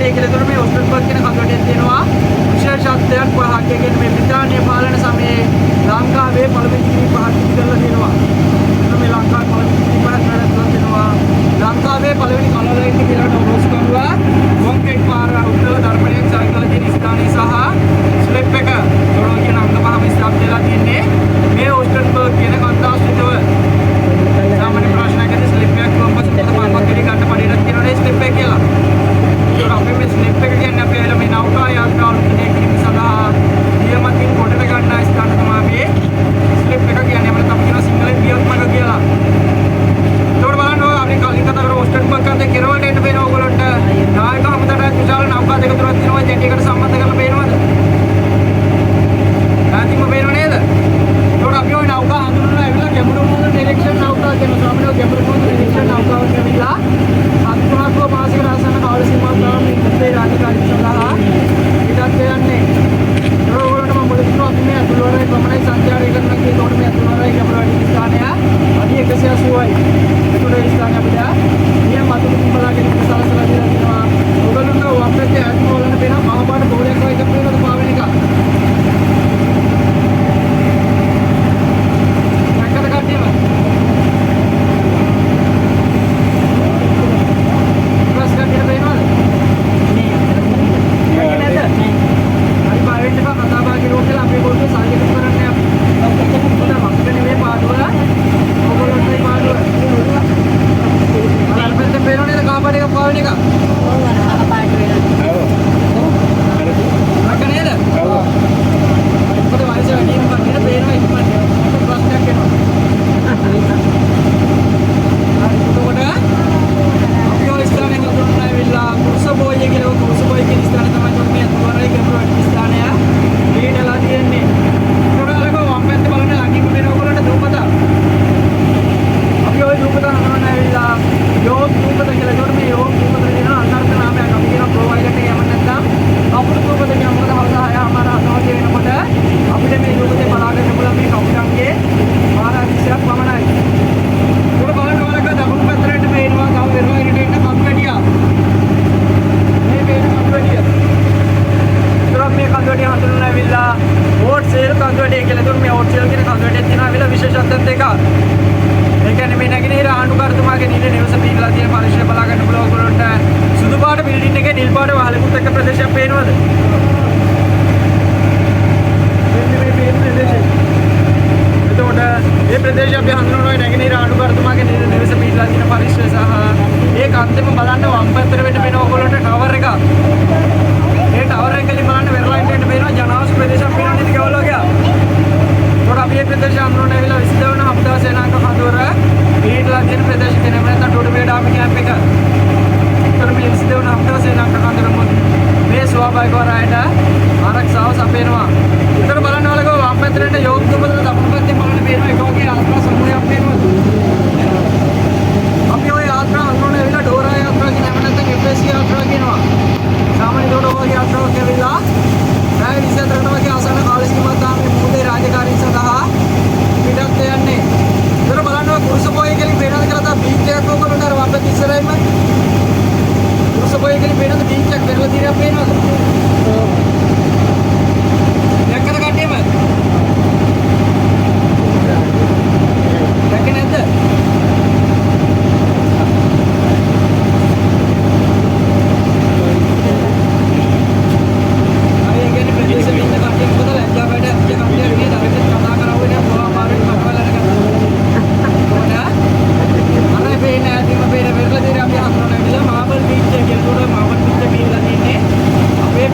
කඳුවැටේ කියලා. ඒතර මේ ඔස්ට්‍රේලියාවක් කියන කඳුවැටේ තියෙනවා විශේෂත්වයක් පහක්. ඒ කියන්නේ මේ බ්‍රිතාන්‍ය පාලන සමයේ ලංකාවේ පළවෙනි කිරි පහක් ඉස්සරලා තියෙනවා. මේ ලංකාවේ පළවෙනි කිරි පහක් වැඩලා තියෙනවා. ලංකාවේ පළවෙනි කලර් ලයින් එක කියලා ඩොලර්ස් කරුවා. කොන්ක්‍රීට් පාර උත්තර ධර්මණයක් සාකච්ඡා තියෙන ස්ථානයේ සහ ස්ලිප් එක ඩොලර් කියන අංග පහම ස්ථාපිත වෙලා තියෙන්නේ. මේ ඔස්ට්‍රේලියාවක් කියන කන්දාස්තිතව සාමාන්‍ය ප්‍රශ්නයකදී ස්ලිප් එකක් කොම්පස් පොත පාපක් කිරි ගන්න පඩියක් තියෙනවා ස්ලිප් එක කියලා. ඒක අපි මේ ස්ලිප් එක කියන්නේ අපි එළ මේ නෞකා යාත්‍රාවල ඉන්නේ කිරීම සඳහා නියමකින් කොටට ගන්න ස්ථාන තමයි මේ ස්ලිප් එක කියන්නේ. අපිට තමයි කියන සිංහලෙන් වියත්මක කියලා. ඒකට බලන්න අපි කලින් කතා කරා ඔස්ට්‍රේලියාවක් අතේ කෙරවලට එන්න වෙන ඕගොල්ලන්ට නායක හමුදාට විශාල නෞකා දෙක තුනක් තියෙනවා. ජෙට් එකට සම්බන්ධ කරලා පේනවද? නැතිම පේනව නේද? ඒකට අපි ওই නෞකා හඳුන්වලා ඇවිල්ලා ගැඹුරු මුහුද ඩිරෙක්ෂන් නෞකා කියන සාමාන්‍ය ගැඹුරු මුහුද ඩිරෙක්ෂන් නෞකාවක් ඇවිල්ලා අත්පුරාත්ව මාසික රාසන කාල සීමාව මේ රාජකාරී සඳහා ඉදත් යන්නේ. ඒගොල්ලන්ට මම මුලින්ම අපි මේ අතුලවරේ ප්‍රමාණය සංචාරය කරන කේතෝට මේ අතුලවරේ ගැඹුරු වැඩි ස්ථානය අඩි 180යි. ඒකට ස්ථානය අපිට මේ මතුපිටින් බලාගෙන සලසලා දෙලා තියෙනවා. ඔයගොල්ලන්ට වම්පැත්තේ ඇතුළේ බලන්න පේන මහ පාට බෝලයක් වගේ එකක් පේනවද පාවෙන එක? නැකත කට්ටියම ප්‍රස් කට්ටිය පේනවද? නෑ නේද? හරි පාවෙන්න එපා කතා බහ කරුවා කියලා අපේ පොල්ලේ සල්ලි එකතු කරන්නේ අපි. මක්කනේ මේ පාඩුව. ඔයගොල්ලන්ට මේ පාඩුව. අර පැත්තේ පේනව නේද කාපාට එක පාවෙන එක? ඔව් අර කාපාට වෙනවා. ඔව්. නැක නේද? ඔව්. මොකද වයස වැඩි වෙන කට්ටියට පේනවා ඉක්මනට. ප්‍රශ්නයක් එනවා. හරි එතකොට අපි ඔය ස්ථානේ හඳුන්වන්න ඇවිල්ලා කුරුසබෝය කියලා කුරුසබෝය කියන ස්ථානේ තමයි මේ අතුවරයි ගැඹුරු වැඩි ස්ථානය. මේකලා තියෙන්නේ. ඒකට අරක වම් පැත්තේ බලන්න ළඟින් වෙන ඔයගොල්ලන්ට දූපත. අපි ওই දූපත හඳුන්වන්න ඇවිල්ලා යෝග දූපත කියලා. ඒකට මේ යෝග දූපත කියන අන්තර්ගත නාමයක් අපි කියන ප්‍රොවයිඩර් එක යම නැත්නම් අපුරු දූපත කියන මොකද හවස 6 මාර අතවගේ වෙනකොට අපිට මේ දූපතේ බලාගන්න පුළුවන් මේ කවුරුන්ගේ ආරාධිතයක් පමණයි. ඒක බලන්න වලක දකුණු පැත්තට පේනවා තව වෙනවා ඉරට එන්න කන්වැටියා. මේ පේන කන්වැටිය. ඒතරම් මේ කන්වැටිය හඳුන්වන්න ඇවිල්ලා ඕට් සේල් කන්වැටිය කියලා. ඒතර මේ ඕට් සේල් කියන කන්වැටියක් තියෙනවා ඇවිල්ලා විශේෂත්වයක් දෙකක්. ඒ කියන්නේ මේ නැගිනහිර ආණ්ඩුකාරතුමාගේ නිල නිවස පිළිලා තියෙන පරිශ්‍රය බලා ගන්න පුළුවන් ඔයගොල්ලන්ට. සුදු පාට බිල්ඩින් එකේ නිල් පාට වහලකුත් එක්ක ප්‍රදේශයක් පේනවද? මේ ප්‍රදේශය. එතකොට මේ ප්‍රදේශය අපි හඳුන්වනවා නැගිනහිර ආණ්ඩුකාරතුමාගේ නිල නිවස පිළිලා තියෙන පරිශ්‍රය සහ ඒ කාන්තේම බලන්න වම් පැත්තට වෙන්න වෙන ඔයගොල්ලන්ට ටවර් එක. ඒ ටවර් එකෙන් බලන්න වෙරළයින් එකට පේනවා ජනාවාස ප්‍රදේශයක් පේනවා නේද කියලා වගේ. ඒකට අපි මේ ප්‍රදේශය හඳුන්වන වෙලාව 22 වන හමුදා සේනාංග කඳවුර පිළිලා තියෙන ප්‍රදේශ කෙනෙක් නැත්නම් ඩොඩබේ ඩාම කැම්ප් එක. ඒතර මේ 22 වන හමුදා සේනාංග කඳවුර මේ ස්වාභාවික වරායට ආරක්ෂාව සපයනවා. ඒතර බලන්න වලක වම් පැත්තට යෝග දුපත දකුණු පැත්තේ බලන්න පේනවා එක වගේ ආත්මා සමූහයක් පේනවා. අපි ওই යාත්‍රා හඳුන්වන වෙලාව ඩෝරා යාත්‍රා කියන නැත්නම් FSC යාත්‍රා කියනවා. සාමාන්‍ය ඩෝරා යාත්‍රාවක් කියලා රාය 24 වගේ ආසන්න කාල සීමාවක් තමයි මුහුදේ රාජකාරී සඳහා පිටත් යන්නේ. ඒතර බලන්න කුරුසබෝය කියලා පේනවද කියලා තා බීච් එකක් ඔයගොල්ලන්ට අර වම් පැත්තේ ඉස්සරහින්ම කුරුසබෝය කියලා පේනවද බීච් එකක් පෙරලා තියෙනවා පේනවද? දැක්කද කට්ටියම? දැක්කේ නැද්ද? අපේ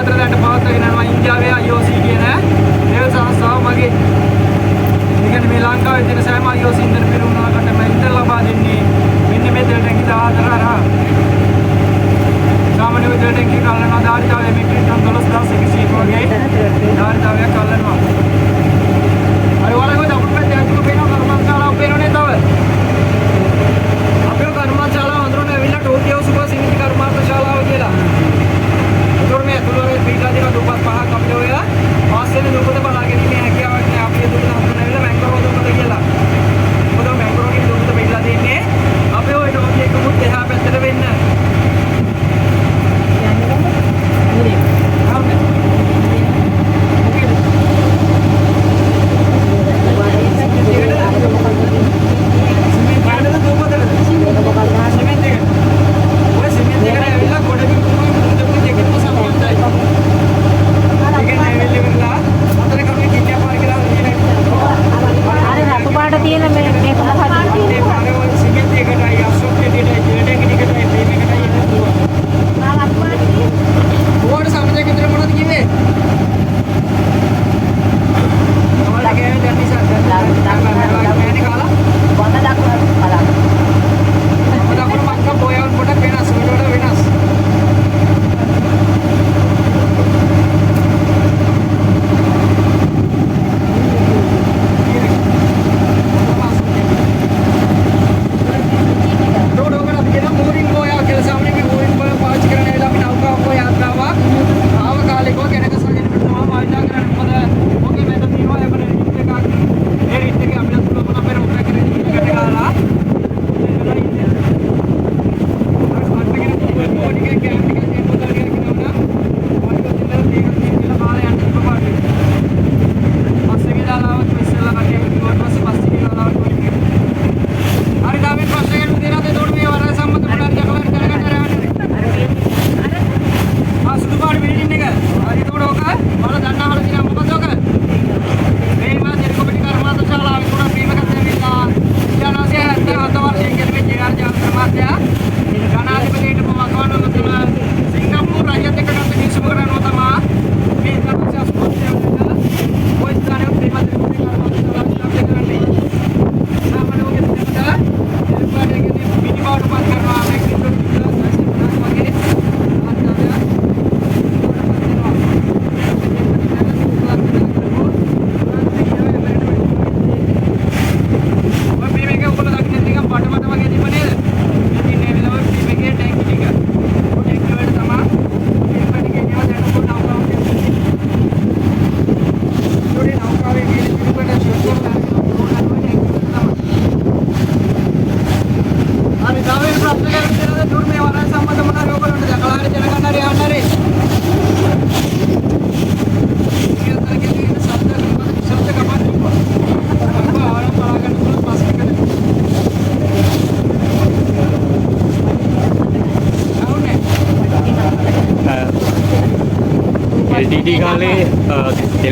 අතර දැන් පවත්වාගෙන යනවා ඉන්දියාවේ IOC කියන දේව සංස්ථාව මගේ. ඒ කියන්නේ මේ ලංකාවේ තියෙන සෑම IOC ඉන්ධන පිරුණාකට මම ඉන්ධන ලබා දෙන්නේ මෙන්න මේ දෙල් ටැංකිය 14 හරහා. සාමාන්‍ය දෙල් ටැංකිය කල්ලනවා ධාරිතාවය මෙට්‍රික් ටන් 12100 වගේ ධාරිතාවයක් කල්ලනවා. අර වලගොඩ අපිට පැත්තේ අතුරු පේනවා කර්මශාලාව පේනෝනේ තව. අපේ කර්මශාලාව හඳුනන ඇවිල්ලා ටෝකියෝ සුපර් සිනිති කර්මශාලාව කියලා. ඒතකොට මේ අතුරුවේ පිටලා දෙන දුපත් පහක් අපිට ඔය පාස්සේ දුපත බලාගෙන ඉන්නේ හැකියාවක් නෑ අපේ දුපත හඳුනන ඇවිල්ලා මැංග්‍රෝව් දුපත කියලා. මොකද මැංග්‍රෝව්ගේ දුපත පිටලා දෙන්නේ අපේ ඔය ටෝකියෝ එකමුත් එහා පැත්තට වෙන්න.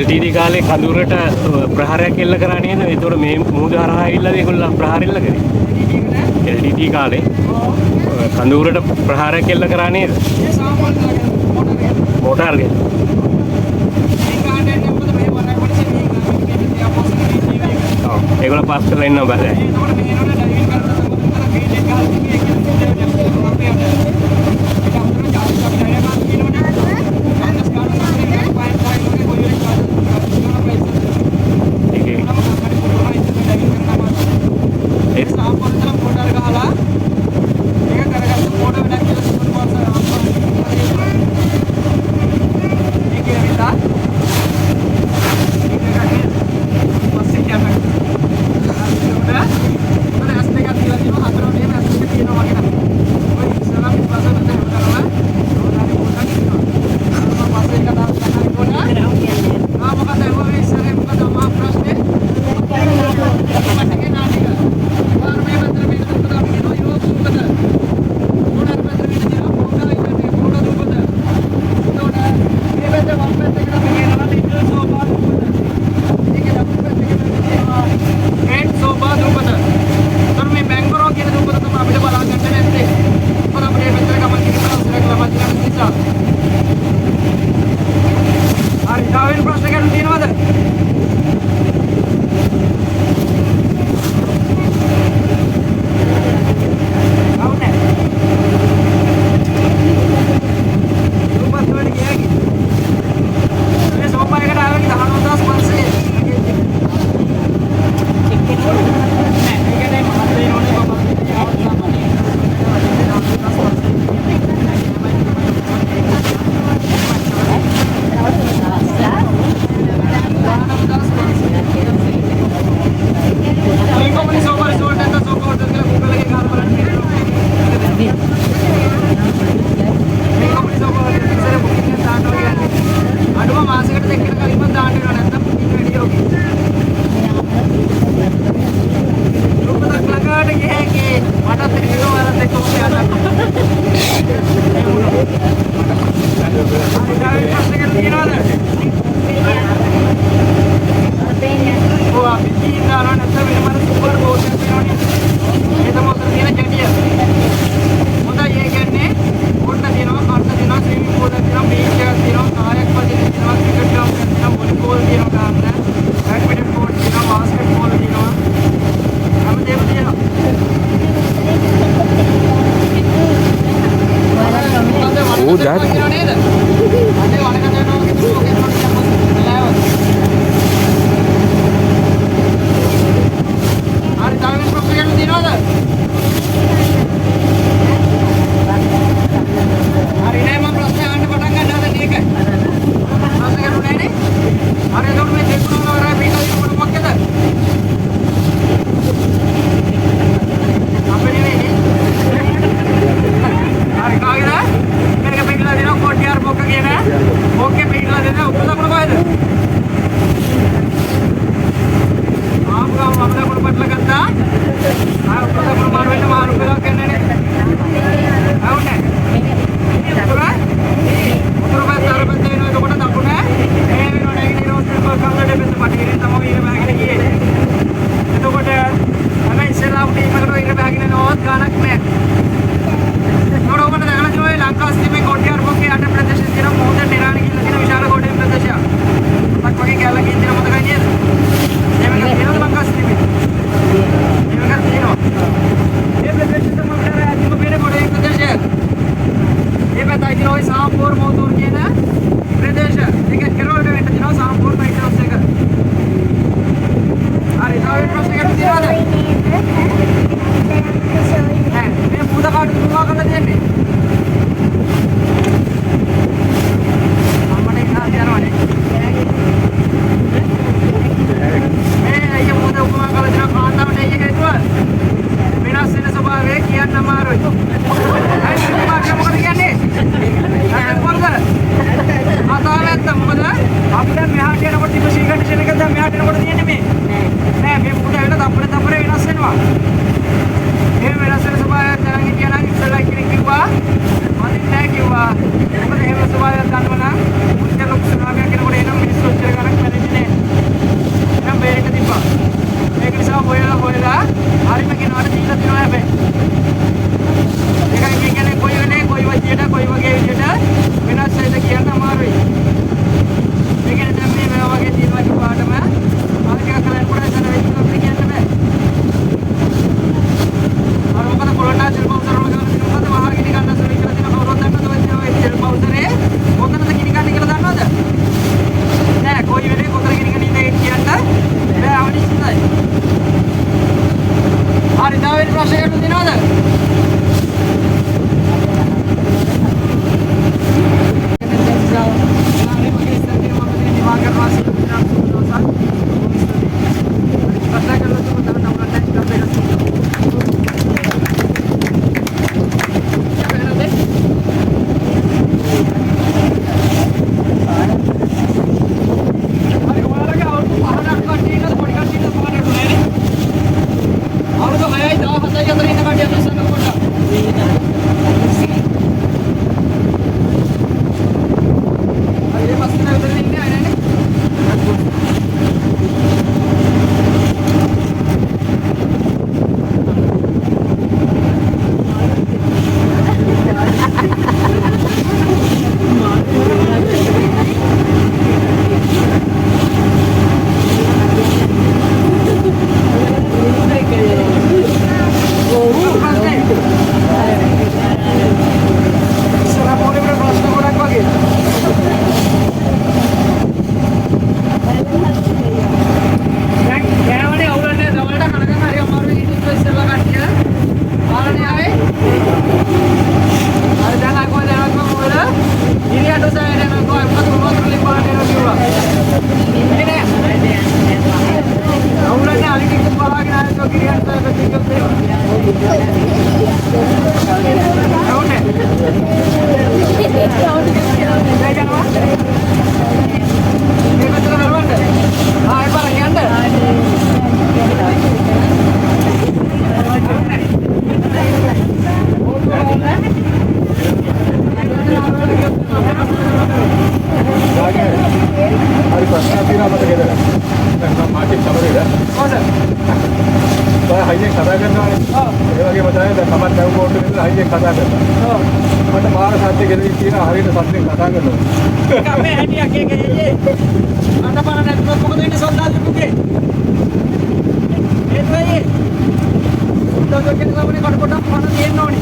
LTD කාලේ කඳුරට ප්‍රහාරයක් එල්ල කරා නේද? ඒතකොට මේ මූද හරහා ඇවිල්ලා ඒගොල්ලෝ ප්‍රහාර එල්ල කරේ. LTD කාලේ කඳුරට ප්‍රහාරයක් එල්ල කරා නේද? මෝටාර් ගේ. ඒගොල්ලෝ පාස් කරලා ඉන්නවා බෑ. Salam. ගොඩේ බෙද පටිවිරෙන් තමයි ඊට බහගෙන ගියේ. එතකොට තමයි ඉස්සෙල්ලා උටි ඉන්නකොට ඊට බහගෙන නෝත් ගානක් නැහැ. නෝරවන්න දැකලා තියෙනවා ලංකාවේ සිටින කොටියාර පොකේ අට ප්‍රදේශයේ තියෙන මොහොත නිරාණ කියලා තියෙන විශාල කොටේ ප්‍රදේශයක්. මත් වගේ කැලලක ඉන්න මොකද ගන්නේ? මේක තියෙනවා ලංකාවේ සිටින. මේක තියෙනවා. ඒ ප්‍රදේශය තමයි අපිට අදිම වෙන කොටේ ප්‍රදේශයක්. ये बताई थी रोई सामपुर मोतूर के ना प्रदेश ठीक है केरल में बैठे दिनों सामपुर में इधर से कर अरे तो ये प्रश्न कर दिया ना है मैं पूरा काट दूंगा कर दिया नहीं हमने ना दिया ना मैं ये पूरा उपमा कर दिया खाता में ये कहते हैं बिना से सुबह वे किया न मारो අපිට මෙහාට යනකොට තිබ්බ සී කන්ඩිෂන් එක දැන් මෙහාට යනකොට තියෙන්නේ මේ නෑ මේ මුද වෙන තප්පර වෙනස් වෙනවා මේ වෙනස් වෙන ස්වභාවයක් දැනන් හිටියා නම් ඉස්සෙල්ලා කිව්වා මදින් නෑ කිව්වා මොකද එහෙම ස්වභාවයක් ගන්නව නම් මුද ලොකු ස්වභාවයක් කෙනකොට එනම් මිනිස්සු ඔච්චර ගණන් මැරෙන්නේ නෑ නම් බේරෙට තිබ්බා මේක නිසා හොයලා හරිම කෙනාට දීලා දෙනවා හැබැයි ඒකයි කියන්නේ කොයි වෙලේ කොයි වගේ විදියට වෙනස් වෙයිද කියන්න අමාරුයි මේකෙන් දැන් මේ වගේ තියෙනවා කිව්වාටම ආර්ථික කලෙන් පොඩ ඉස්සර වෙච්ච අපිට කියන්න බෑ අර මොකද කොරෝනා ජල් පෞසරම ගන්න මොකද වහගෙන ගන්න සුළු කියලා දෙන කවුරුත් දන්නවද ඔය ජල් පෞසරේ කොතනද කිනි ගන්න කියලා දන්නවද නෑ කොයි වෙලේ කොතන කිනි ගන්න ඉන්නේ කියන්න බෑ අවනිශ්චිතයි හරි දාවෙන ප්‍රශ්නයක් දෙනවද හයියෙන් කතා කරනවානේ. ඒ වගේම තමයි දැන් මම දැන් බෝඩ් එකේ ඉඳලා හයියෙන් කතා කරනවා. මට මාර සත්‍ය ගෙදරින් තියෙන හරියට සත්‍යෙන් කතා කරනවා. ඒක මේ හැටියක් ඒකේ. අන්න බලන්න නැත්නම් මොකද වෙන්නේ සොල්දාදු පුකේ? ඒ තමයි. සොල්දාදු කෙනෙක් ගමනේ කොට පණ තියෙන්න ඕනේ.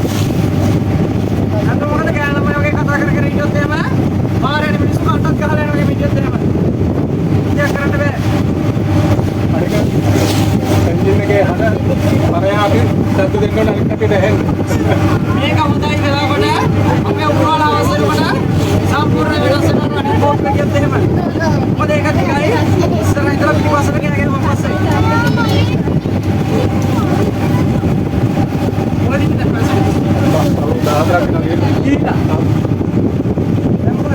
අන්න මොකද ගෑනම වගේ කතා කර කර ඉන්නොත් එහෙම මාරේ මිනිස්සු කටක් ගහලා යන වගේ මිනිස්සුත් එහෙම. ඉතින් කරන්න බෑ. හරිද? එන්ජින් එකේ හද පරයාගේ සද්ද දෙන්න ඕන අනිත් කටට ඇහෙන්න. මේක හොඳයි වෙලාවට අපේ උරාල අවසරවල සම්පූර්ණ වෙනස් වෙනවා අනිත් බෝඩ් එකෙත් එහෙම. මොකද ඒක දිගයි ඉස්සර ඉඳලා පිටිපස්සට ගෙනගෙන මම පස්සේ. මොකද ඉතින් පස්සේ. දාහතරක් නගේ කීලා. දැන් මොකද?